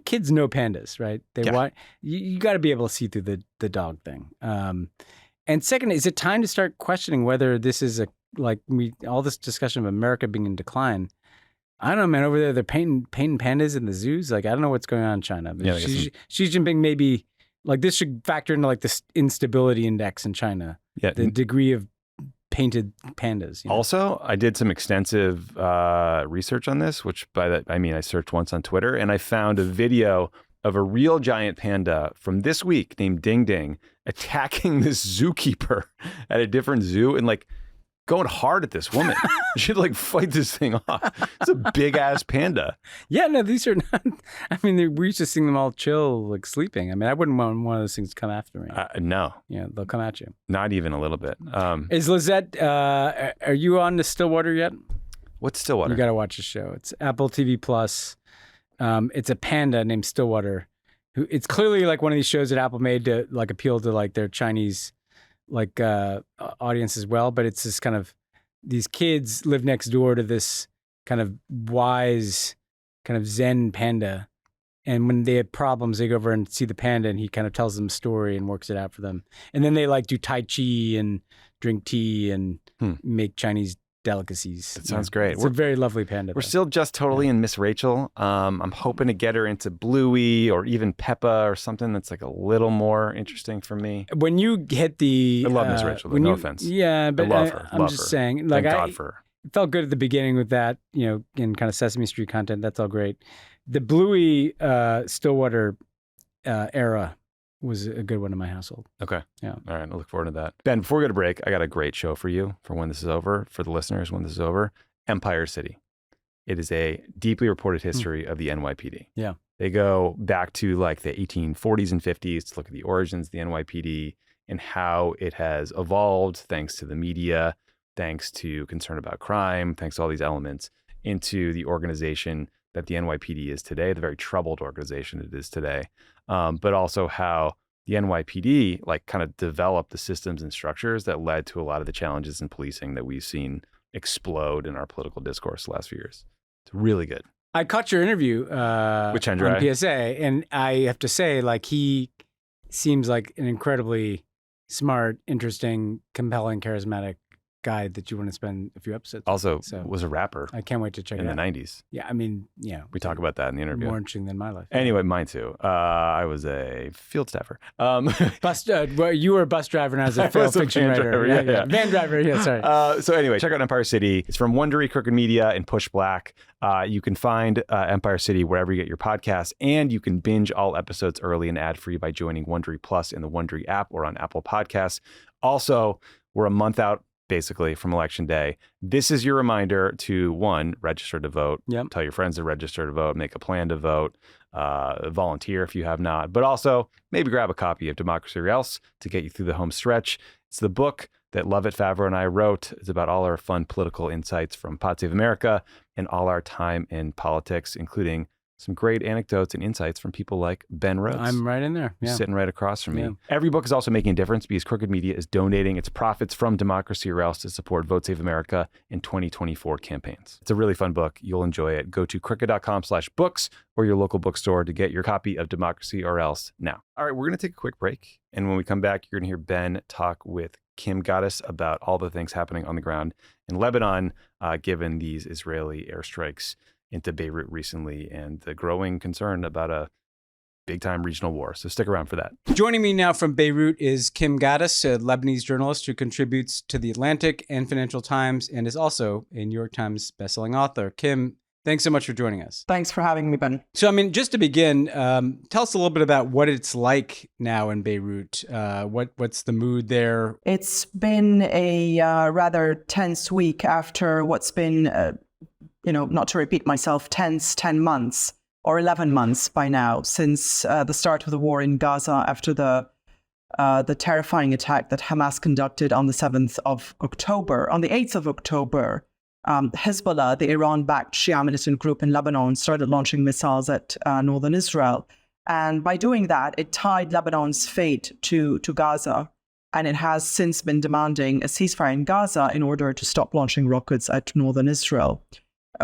kids know pandas, right? They want, you got to be able to see through the dog thing. And second, is it time to start questioning whether this is all this discussion of America being in decline? I don't know, man. Over there, they're painting pandas in the zoos. Like, I don't know what's going on in China. But Xi Jinping maybe, like, this should factor into like this instability index in China. Yeah. The degree of painted pandas. Also, I did some extensive research on this, which by that I mean I searched once on Twitter, and I found a video of a real giant panda from this week named Ding Ding attacking this zookeeper at a different zoo and like going hard at this woman. She'd like fight this thing off. It's a big ass panda. Yeah, no, these are not. I mean, we used to see them all chill, like sleeping. I mean, I wouldn't want one of those things to come after me. No. Yeah, they'll come at you. Not even a little bit. Is Lizette? Are you on the Stillwater yet? What's Stillwater? You got to watch the show. It's Apple TV Plus. It's a panda named Stillwater. Who it's clearly like one of these shows that Apple made to like appeal to like their Chinese like audience as well, but it's this kind of, these kids live next door to this kind of wise kind of Zen panda, and when they have problems they go over and see the panda and he kind of tells them a story and works it out for them, and then they like do Tai Chi and drink tea and make Chinese delicacies. That sounds great. It's a very lovely panda. We're still just totally in Miss Rachel. I'm hoping to get her into Bluey or even Peppa or something that's like a little more interesting for me. When you hit the... I love Miss Rachel, no offense. Yeah, but I love her. I'm just saying, like, Thank God for her. It felt good at the beginning with that, in kind of Sesame Street content. That's all great. The Bluey Stillwater era was a good one in my household. Okay. Yeah. All right. I look forward to that. Ben, before we go to break, I got a great show for you for when this is over, for the listeners when this is over. Empire City. It is a deeply reported history of the NYPD. Yeah. They go back to like the 1840s and 50s to look at the origins of the NYPD and how it has evolved thanks to the media, thanks to concern about crime, thanks to all these elements, into the organization that the NYPD is today, the very troubled organization it is today. But also how the NYPD like kind of developed the systems and structures that led to a lot of the challenges in policing that we've seen explode in our political discourse the last few years. It's really good. I caught your interview with Chandra on PSA, and I have to say, like, he seems like an incredibly smart, interesting, compelling, charismatic guy that you want to spend a few episodes Also, with. So was a rapper I can't wait to check in it the out. 90s. Yeah, I mean, We talk about that in the interview. more interesting than my life. Anyway, mine too. I was a field staffer. Well, you were a bus driver and I was a I was a fiction van writer. driver, yeah. Van driver, yeah, sorry. So anyway, check out Empire City. It's from Wondery, Crooked Media, and Push Black. You can find Empire City wherever you get your podcasts, and you can binge all episodes early and ad-free by joining Wondery Plus in the Wondery app or on Apple Podcasts. Also, we're a month out basically from Election Day. This is your reminder to, one, register to vote. Yep. Tell your friends to register to vote, make a plan to vote, volunteer if you have not, but also maybe grab a copy of Democracy or Else to get you through the home stretch. It's the book that Lovett Favreau and I wrote. It's about all our fun political insights from Pod Save America and all our time in politics, including some great anecdotes and insights from people like Ben Rhodes. I'm right in there. Who's Yeah. sitting right across from me. Yeah. Every book is also making a difference because Crooked Media is donating its profits from Democracy or Else to support Vote Save America in 2024 campaigns. It's a really fun book. You'll enjoy it. Go to crooked.com/books or your local bookstore to get your copy of Democracy or Else now. All right, we're going to take a quick break. And when we come back, you're going to hear Ben talk with Kim Ghattas about all the things happening on the ground in Lebanon, given these Israeli airstrikes into Beirut recently and the growing concern about a big-time regional war. So stick around for that. Joining me now from Beirut is Kim Ghattas, a Lebanese journalist who contributes to The Atlantic and Financial Times and is also a New York Times bestselling author. Kim, thanks so much for joining us. Thanks for having me, Ben. So, I mean, just to begin, tell us a little bit about what it's like now in Beirut. What's the mood there? It's been a rather tense week after what's been, not to repeat myself, tense 10 months or 11 months by now since the start of the war in Gaza after the terrifying attack that Hamas conducted on the 7th of October. On the 8th of October, Hezbollah, the Iran-backed Shia militant group in Lebanon, started launching missiles at northern Israel. And by doing that, it tied Lebanon's fate to Gaza. And it has since been demanding a ceasefire in Gaza in order to stop launching rockets at northern Israel.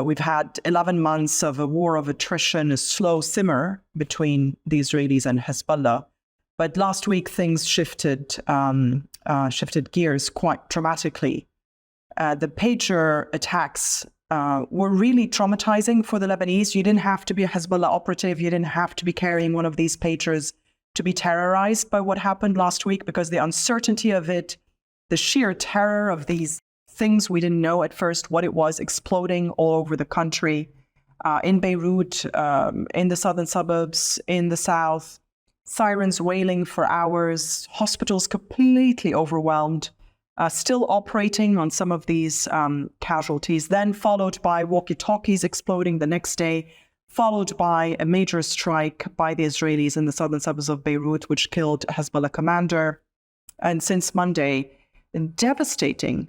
We've had 11 months of a war of attrition, a slow simmer between the Israelis and Hezbollah. But last week, things shifted gears quite dramatically. The pager attacks were really traumatizing for the Lebanese. You didn't have to be a Hezbollah operative. You didn't have to be carrying one of these pagers to be terrorized by what happened last week, because the uncertainty of it, the sheer terror of these things we didn't know at first what it was, exploding all over the country, in Beirut, in the southern suburbs, in the south, sirens wailing for hours, hospitals completely overwhelmed, still operating on some of these casualties, then followed by walkie-talkies exploding the next day, followed by a major strike by the Israelis in the southern suburbs of Beirut, which killed a Hezbollah commander. And since Monday, a devastating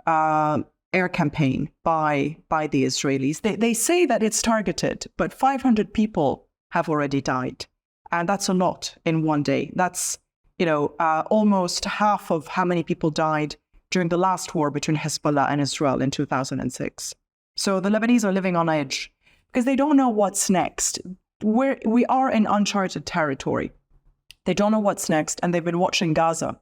air campaign by the Israelis. They say that it's targeted, but 500 people have already died. And that's a lot in one day. That's, almost half of how many people died during the last war between Hezbollah and Israel in 2006. So the Lebanese are living on edge because they don't know what's next. We are in uncharted territory. They don't know what's next, and they've been watching Gaza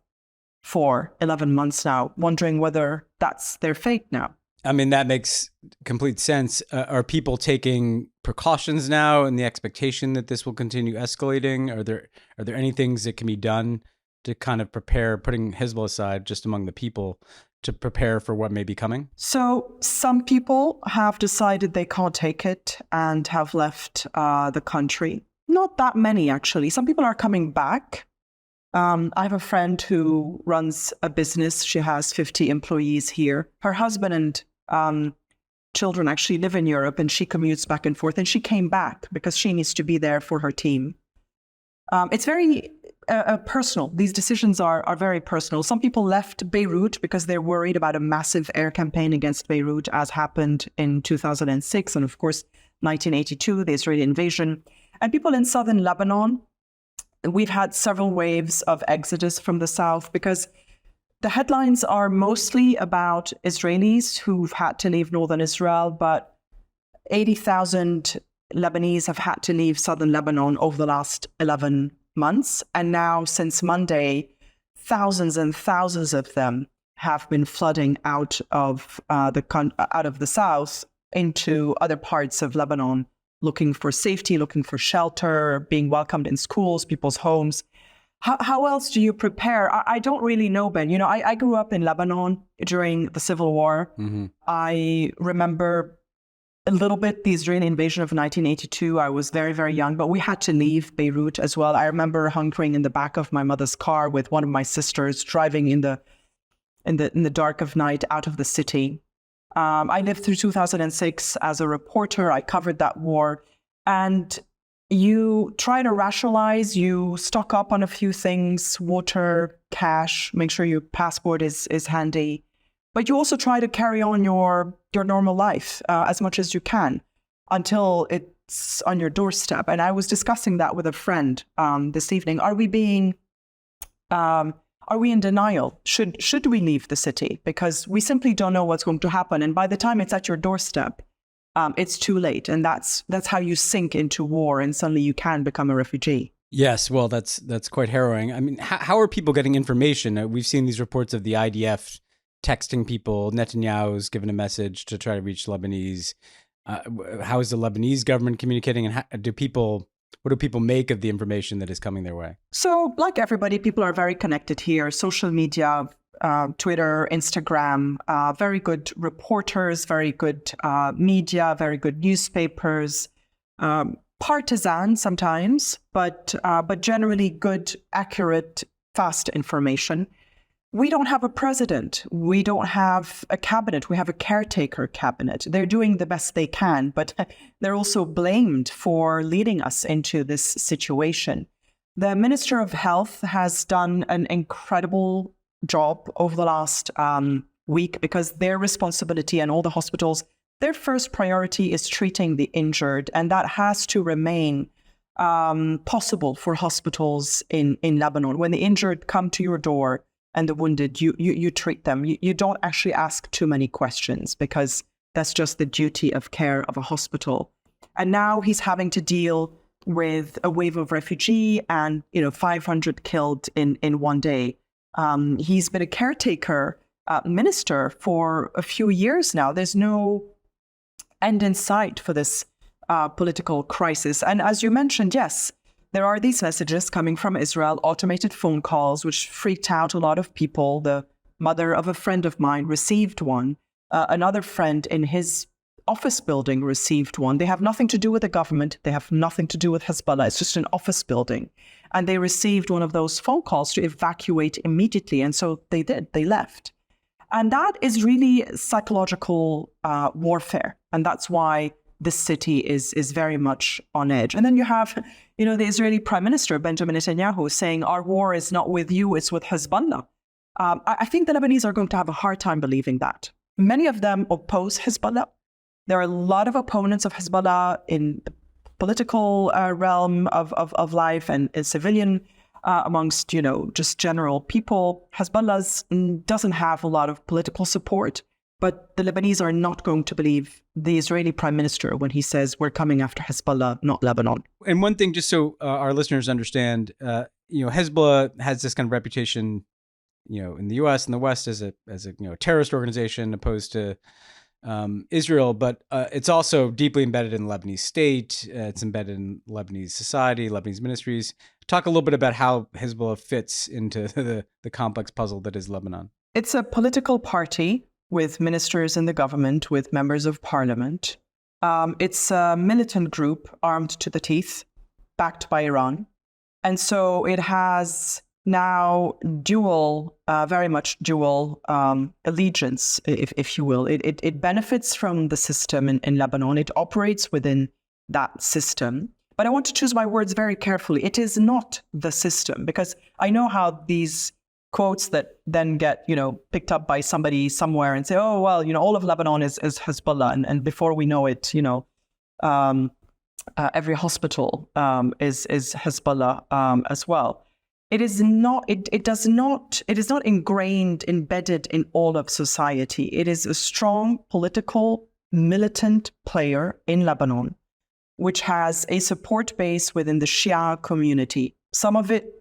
for 11 months now, wondering whether that's their fate now. I mean, that makes complete sense. Are people taking precautions now in the expectation that this will continue escalating? Are there any things that can be done to kind of prepare, putting Hezbollah aside, just among the people, to prepare for what may be coming? So some people have decided they can't take it and have left the country. Not that many, actually. Some people are coming back. I have a friend who runs a business. She has 50 employees here. Her husband and children actually live in Europe, and she commutes back and forth. And she came back because she needs to be there for her team. It's very personal. These decisions are very personal. Some people left Beirut because they're worried about a massive air campaign against Beirut, as happened in 2006 and, of course, 1982, the Israeli invasion. And people in southern Lebanon, we've had several waves of exodus from the south because the headlines are mostly about Israelis who've had to leave northern Israel, but 80,000 Lebanese have had to leave southern Lebanon over the last 11 months. And now, since Monday, thousands and thousands of them have been flooding out of the south into other parts of Lebanon, looking for safety, looking for shelter, being welcomed in schools, people's homes. How else do you prepare? I don't really know, Ben. You know, I grew up in Lebanon during the Civil War. Mm-hmm. I remember a little bit the Israeli invasion of 1982. I was very, very young, but we had to leave Beirut as well. I remember hunkering in the back of my mother's car with one of my sisters, driving in the dark of night out of the city. I lived through 2006 as a reporter. I covered that war. And you try to rationalize, you stock up on a few things, water, cash, make sure your passport is handy. But you also try to carry on your normal life as much as you can until it's on your doorstep. And I was discussing that with a friend this evening. Are we in denial? Should we leave the city? Because we simply don't know what's going to happen. And by the time it's at your doorstep, it's too late. And that's how you sink into war, and suddenly you can become a refugee. Yes, well, that's quite harrowing. I mean, how are people getting information? We've seen these reports of the IDF texting people. Netanyahu's given a message to try to reach Lebanese. How is the Lebanese government communicating? And what do people make of the information that is coming their way? So, like everybody, people are very connected here. Social media, Twitter, Instagram, very good reporters, very good media, very good newspapers, partisan sometimes, but generally good, accurate, fast information. We don't have a president. We don't have a cabinet. We have a caretaker cabinet. They're doing the best they can, but they're also blamed for leading us into this situation. The Minister of Health has done an incredible job over the last week, because their responsibility, and all the hospitals, their first priority is treating the injured, and that has to remain possible for hospitals in Lebanon. When the injured come to your door and the wounded, you treat them. You don't actually ask too many questions, because that's just the duty of care of a hospital. And now he's having to deal with a wave of refugee and 500 killed in one day. He's been a caretaker minister for a few years now. There's no end in sight for this political crisis. And as you mentioned, yes, there are these messages coming from Israel, automated phone calls, which freaked out a lot of people. The mother of a friend of mine received one. Another friend in his office building received one. They have nothing to do with the government. They have nothing to do with Hezbollah. It's just an office building. And they received one of those phone calls to evacuate immediately. And so they did. They left. And that is really psychological warfare. And that's why this city is very much on edge. And then you have, the Israeli Prime Minister, Benjamin Netanyahu, saying, our war is not with you, it's with Hezbollah. I think the Lebanese are going to have a hard time believing that. Many of them oppose Hezbollah. There are a lot of opponents of Hezbollah in the political realm of life and civilian amongst, just general people. Hezbollah doesn't have a lot of political support, but the Lebanese are not going to believe the Israeli prime minister when he says we're coming after Hezbollah, not Lebanon. And one thing, just so our listeners understand, Hezbollah has this kind of reputation, in the U.S. and the West as a terrorist organization opposed to Israel, but it's also deeply embedded in the Lebanese state. It's embedded in Lebanese society, Lebanese ministries. Talk a little bit about how Hezbollah fits into the complex puzzle that is Lebanon. It's a political party with ministers in the government, with members of parliament. It's a militant group armed to the teeth, backed by Iran. And so it has now very much dual allegiance, if you will. It benefits from the system in Lebanon. It operates within that system. But I want to choose my words very carefully. It is not the system, because I know how these quotes that then get, picked up by somebody somewhere and say, oh, well, all of Lebanon is Hezbollah. And before we know it, every hospital is Hezbollah as well. It is not. It is not ingrained, embedded in all of society. It is a strong political, militant player in Lebanon, which has a support base within the Shia community. Some of it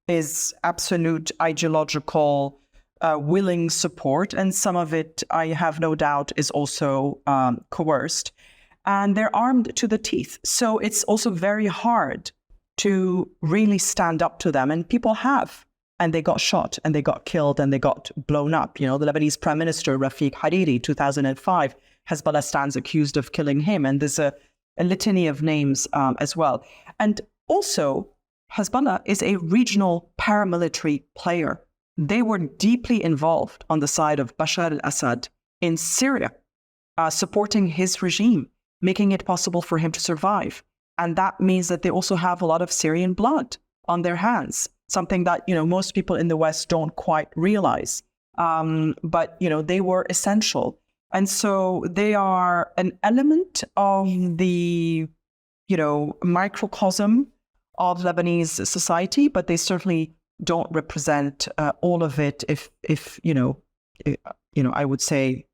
is absolute ideological willing support, and some of it, I have no doubt, is also coerced. And they're armed to the teeth. So it's also very hard to really stand up to them. And people have. And they got shot, and they got killed, and they got blown up. You know, the Lebanese Prime Minister, Rafiq Hariri, 2005, Hezbollah stands accused of killing him. And there's a litany of names as well. And also, Hezbollah is a regional paramilitary player. They were deeply involved on the side of Bashar al-Assad in Syria, supporting his regime, making it possible for him to survive. And that means that they also have a lot of Syrian blood on their hands, something that, you know, most people in the West don't quite realize. But, you know, they were essential. And so they are an element of the, you know, microcosm of Lebanese society, but they certainly don't represent all of it. If I would say,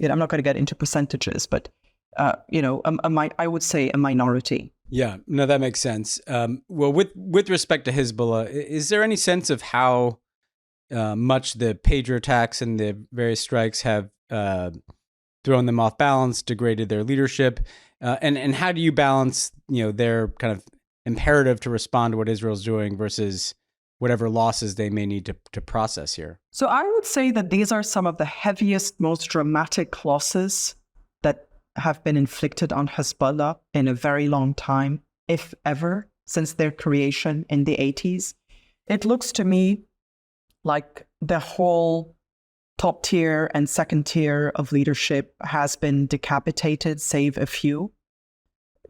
I'm not going to get into percentages, but I would say a minority. Yeah, no, that makes sense. Well, with respect to Hezbollah, is there any sense of how much the pager attacks and the various strikes have thrown them off balance, degraded their leadership, and how do you balance, you know, their kind of imperative to respond to what Israel's doing versus whatever losses they may need to process here? So I would say that these are some of the heaviest, most dramatic losses that have been inflicted on Hezbollah in a very long time, if ever, since their creation in the 80s. It looks to me like the whole top tier and second tier of leadership has been decapitated, save a few.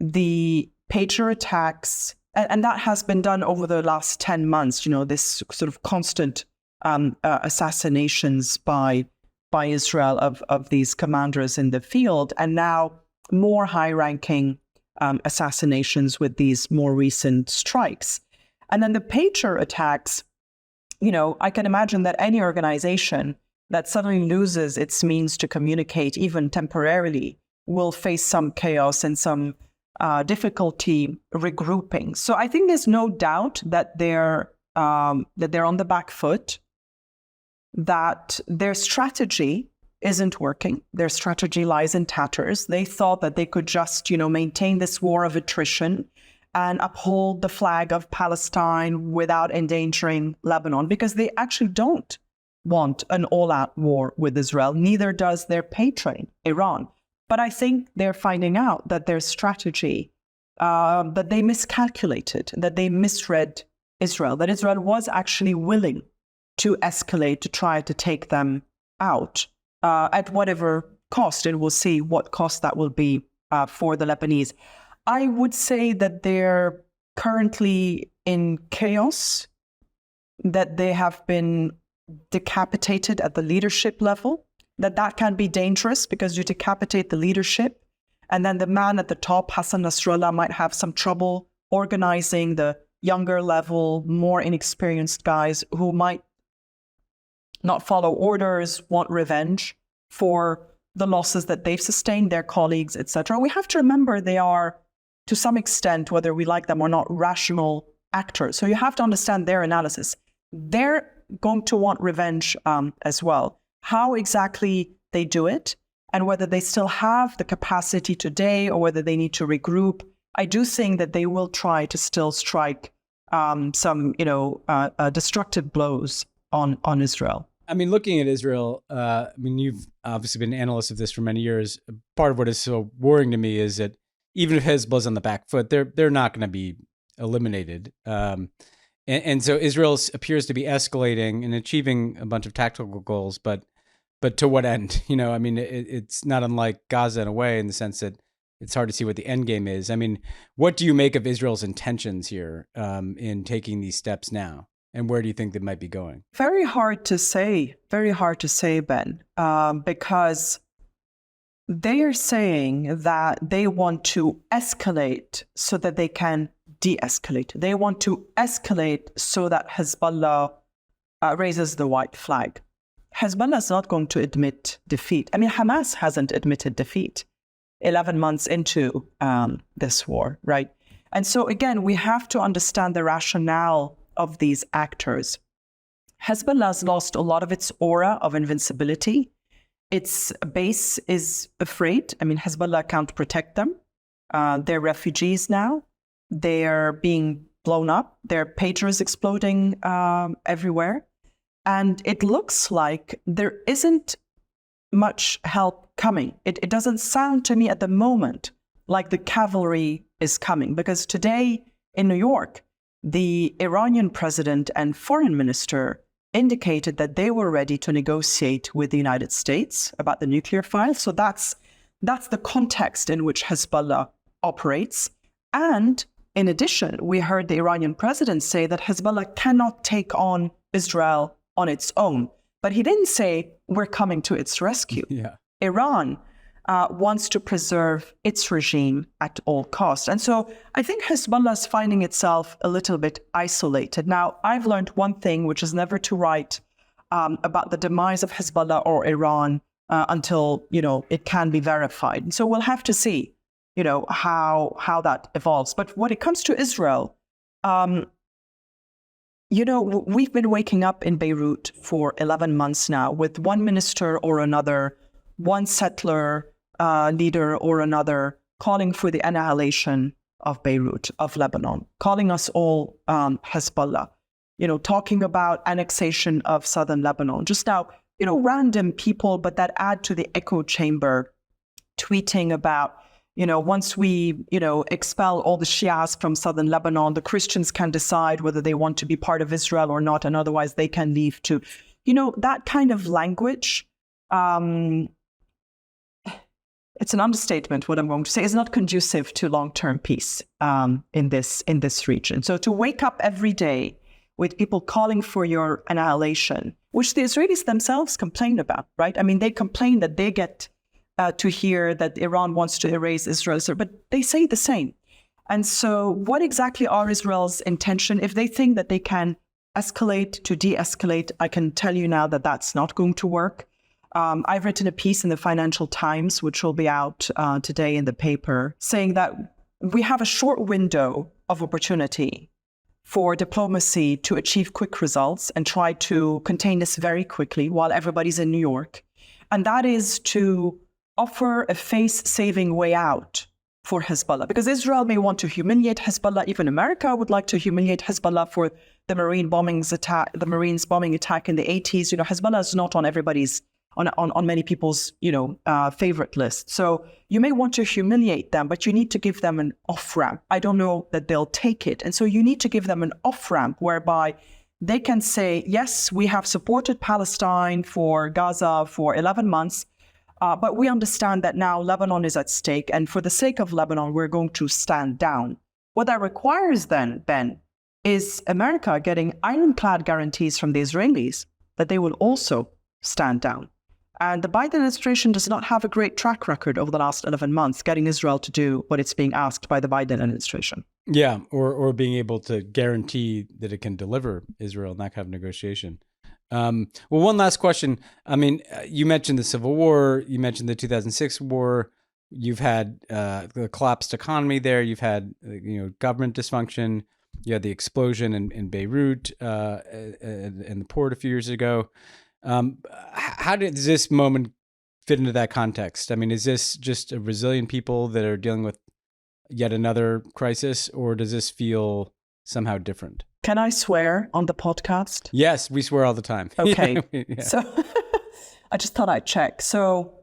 The pager attacks, and that has been done over the last 10 months, you know, this sort of constant assassinations by Israel of these commanders in the field, and now more high-ranking assassinations with these more recent strikes. And then the pager attacks, you know, I can imagine that any organization that suddenly loses its means to communicate, even temporarily, will face some chaos and some difficulty regrouping. So I think there's no doubt that they're on the back foot, that their strategy isn't working. Their strategy lies in tatters. They thought that they could just, you know, maintain this war of attrition and uphold the flag of Palestine without endangering Lebanon, because they actually don't want an all-out war with Israel. Neither does their patron, Iran. But I think they're finding out that their strategy, that they miscalculated, that they misread Israel, that Israel was actually willing to escalate, to try to take them out at whatever cost. And we'll see what cost that will be for the Lebanese. I would say that they're currently in chaos, that they have been decapitated at the leadership level, that can be dangerous because you decapitate the leadership, and then the man at the top, Hassan Nasrallah, might have some trouble organizing the younger level, more inexperienced guys who might not follow orders, want revenge for the losses that they've sustained, their colleagues, etc. We have to remember they are, to some extent, whether we like them or not, rational actors. So you have to understand their analysis. They're going to want revenge as well. How exactly they do it, and whether they still have the capacity today or whether they need to regroup, I do think that they will try to still strike some, destructive blows on Israel. I mean, looking at Israel, you've obviously been an analyst of this for many years. Part of what is so worrying to me is that even if Hezbollah's on the back foot, they're not going to be eliminated. And so Israel appears to be escalating and achieving a bunch of tactical goals, but to what end? You know, I mean, it's not unlike Gaza in a way, in the sense that it's hard to see what the end game is. I mean, what do you make of Israel's intentions here in taking these steps now? And where do you think they might be going? Very hard to say, Ben, because they are saying that they want to escalate so that they can de-escalate. They want to escalate so that Hezbollah raises the white flag. Hezbollah is not going to admit defeat. I mean, Hamas hasn't admitted defeat 11 months into this war, right? And so, again, we have to understand the rationale of these actors. Hezbollah has lost a lot of its aura of invincibility. Its base is afraid. I mean, Hezbollah can't protect them. They're refugees now. They're being blown up. Their pagers exploding everywhere. And it looks like there isn't much help coming. It doesn't sound to me at the moment like the cavalry is coming, because today in New York, the Iranian president and foreign minister indicated that they were ready to negotiate with the United States about the nuclear file. So that's the context in which Hezbollah operates. And in addition, we heard the Iranian president say that Hezbollah cannot take on Israel on its own. But he didn't say we're coming to its rescue. Yeah. Iran wants to preserve its regime at all costs. And so I think Hezbollah is finding itself a little bit isolated. Now, I've learned one thing, which is never to write about the demise of Hezbollah or Iran until, it can be verified. And so we'll have to see, how that evolves. But when it comes to Israel, we've been waking up in Beirut for 11 months now with one minister or another, one settler leader or another calling for the annihilation of Beirut, of Lebanon, calling us all Hezbollah, talking about annexation of southern Lebanon. Just now, random people, but that add to the echo chamber, tweeting about, once we, expel all the Shias from southern Lebanon, the Christians can decide whether they want to be part of Israel or not, and otherwise they can leave too. That kind of language, it's an understatement, what I'm going to say, is not conducive to long-term peace in this region. So to wake up every day with people calling for your annihilation, which the Israelis themselves complain about, right? I mean, they complain that they get to hear that Iran wants to erase Israel, but they say the same. And so what exactly are Israel's intention? If they think that they can escalate to de-escalate, I can tell you now that that's not going to work. I've written a piece in the Financial Times, which will be out today in the paper, saying that we have a short window of opportunity for diplomacy to achieve quick results and try to contain this very quickly while everybody's in New York. And that is to offer a face-saving way out for Hezbollah. Because Israel may want to humiliate Hezbollah. Even America would like to humiliate Hezbollah for the Marines bombing attack in the 80s. Hezbollah is not on everybody's, on many people's, favorite list. So you may want to humiliate them, but you need to give them an off-ramp. I don't know that they'll take it. And so you need to give them an off-ramp whereby they can say, yes, we have supported Palestine for Gaza for 11 months, but we understand that now Lebanon is at stake. And for the sake of Lebanon, we're going to stand down. What that requires then, Ben, is America getting ironclad guarantees from the Israelis that they will also stand down. And the Biden administration does not have a great track record over the last 11 months getting Israel to do what it's being asked by the Biden administration. Yeah, or being able to guarantee that it can deliver Israel in that kind of negotiation. Well, one last question. I mean, you mentioned the Civil War. You mentioned the 2006 war. You've had the collapsed economy there. You've had government dysfunction. You had the explosion in Beirut and the port a few years ago. How does this moment fit into that context? I mean, is this just a resilient people that are dealing with yet another crisis, or does this feel somehow different? Can I swear on the podcast? Yes, we swear all the time. Okay. Yeah. So I just thought I'd check. So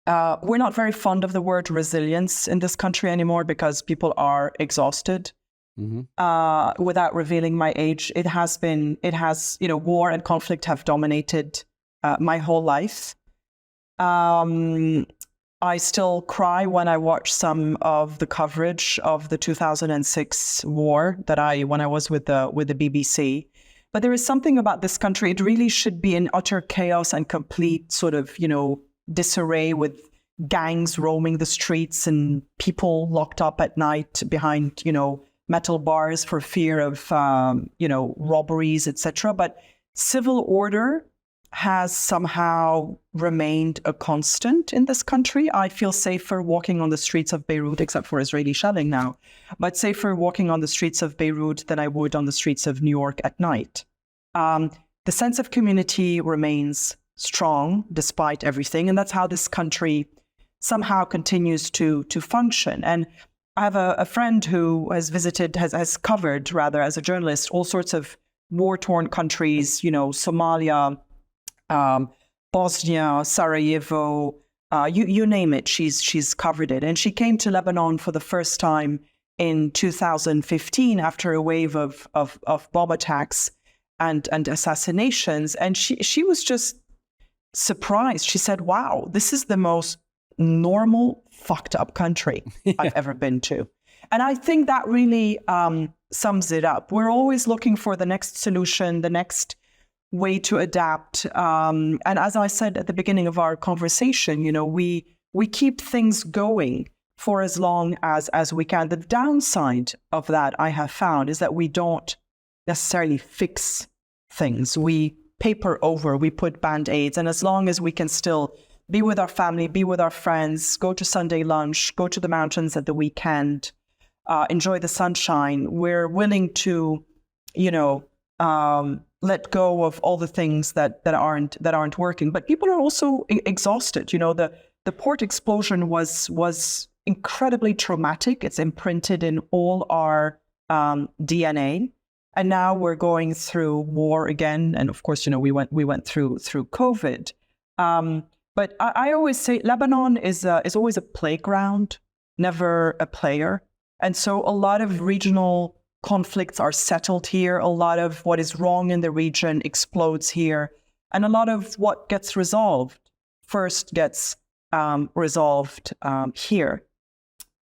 we're not very fond of the word resilience in this country anymore because people are exhausted. Mm-hmm. Without revealing my age, war and conflict have dominated my whole life. I still cry when I watch some of the coverage of the 2006 war when I was with the BBC. But there is something about this country. It really should be in utter chaos and complete sort of, disarray, with gangs roaming the streets and people locked up at night behind, metal bars for fear of, robberies, etc. But civil order has somehow remained a constant in this country. I feel safer walking on the streets of Beirut, except for Israeli shelling now, but safer walking on the streets of Beirut than I would on the streets of New York at night. the sense of community remains strong despite everything. And that's how this country somehow continues to function. And I have a friend who has visited, has covered rather as a journalist, all sorts of war-torn countries, Somalia, Bosnia, Sarajevo, you name it, she's covered it. And she came to Lebanon for the first time in 2015 after a wave of bomb attacks and assassinations. And she was just surprised. She said, wow, this is the most normal, fucked up country I've ever been to. And I think that really sums it up. We're always looking for the next solution, the next way to adapt. And as I said at the beginning of our conversation, we keep things going for as long as we can. The downside of that, I have found, is that we don't necessarily fix things. We paper over, we put Band-Aids. And as long as we can still be with our family, be with our friends, go to Sunday lunch, go to the mountains at the weekend, enjoy the sunshine, we're willing to, let go of all the things that aren't working. But people are also exhausted. The port explosion was incredibly traumatic. It's imprinted in all our DNA. And now we're going through war again. And of course, we went through COVID. But I always say Lebanon is always a playground, never a player. And so a lot of regional conflicts are settled here. A lot of what is wrong in the region explodes here. And a lot of what gets resolved first gets resolved here.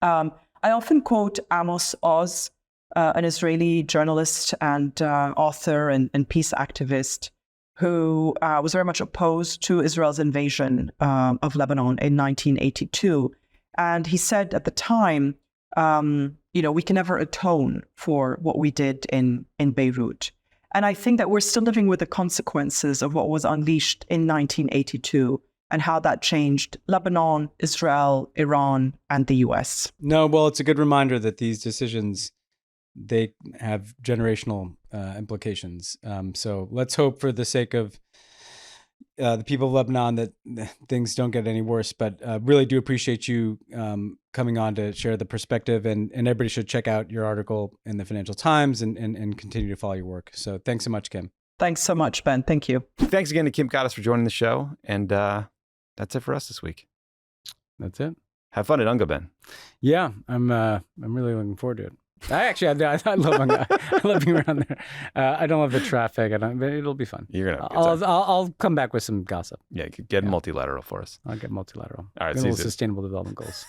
I often quote Amos Oz, an Israeli journalist and author and peace activist, who was very much opposed to Israel's invasion of Lebanon in 1982. And he said at the time, we can never atone for what we did in Beirut. And I think that we're still living with the consequences of what was unleashed in 1982 and how that changed Lebanon, Israel, Iran, and the US. No, well, it's a good reminder that these decisions, they have generational implications. So let's hope for the sake of the people of Lebanon that things don't get any worse. But really do appreciate you coming on to share the perspective. And everybody should check out your article in the Financial Times and continue to follow your work. So thanks so much, Kim. Thanks so much, Ben. Thank you. Thanks again to Kim Ghattas for joining the show. And that's it for us this week. That's it. Have fun at UNGA, Ben. Yeah, I'm really looking forward to it. I love being around there. I don't love the traffic. But it'll be fun. You're gonna. Have a good time. I'll come back with some gossip. Yeah, get multilateral for us. I'll get multilateral. All right, Sustainable development goals.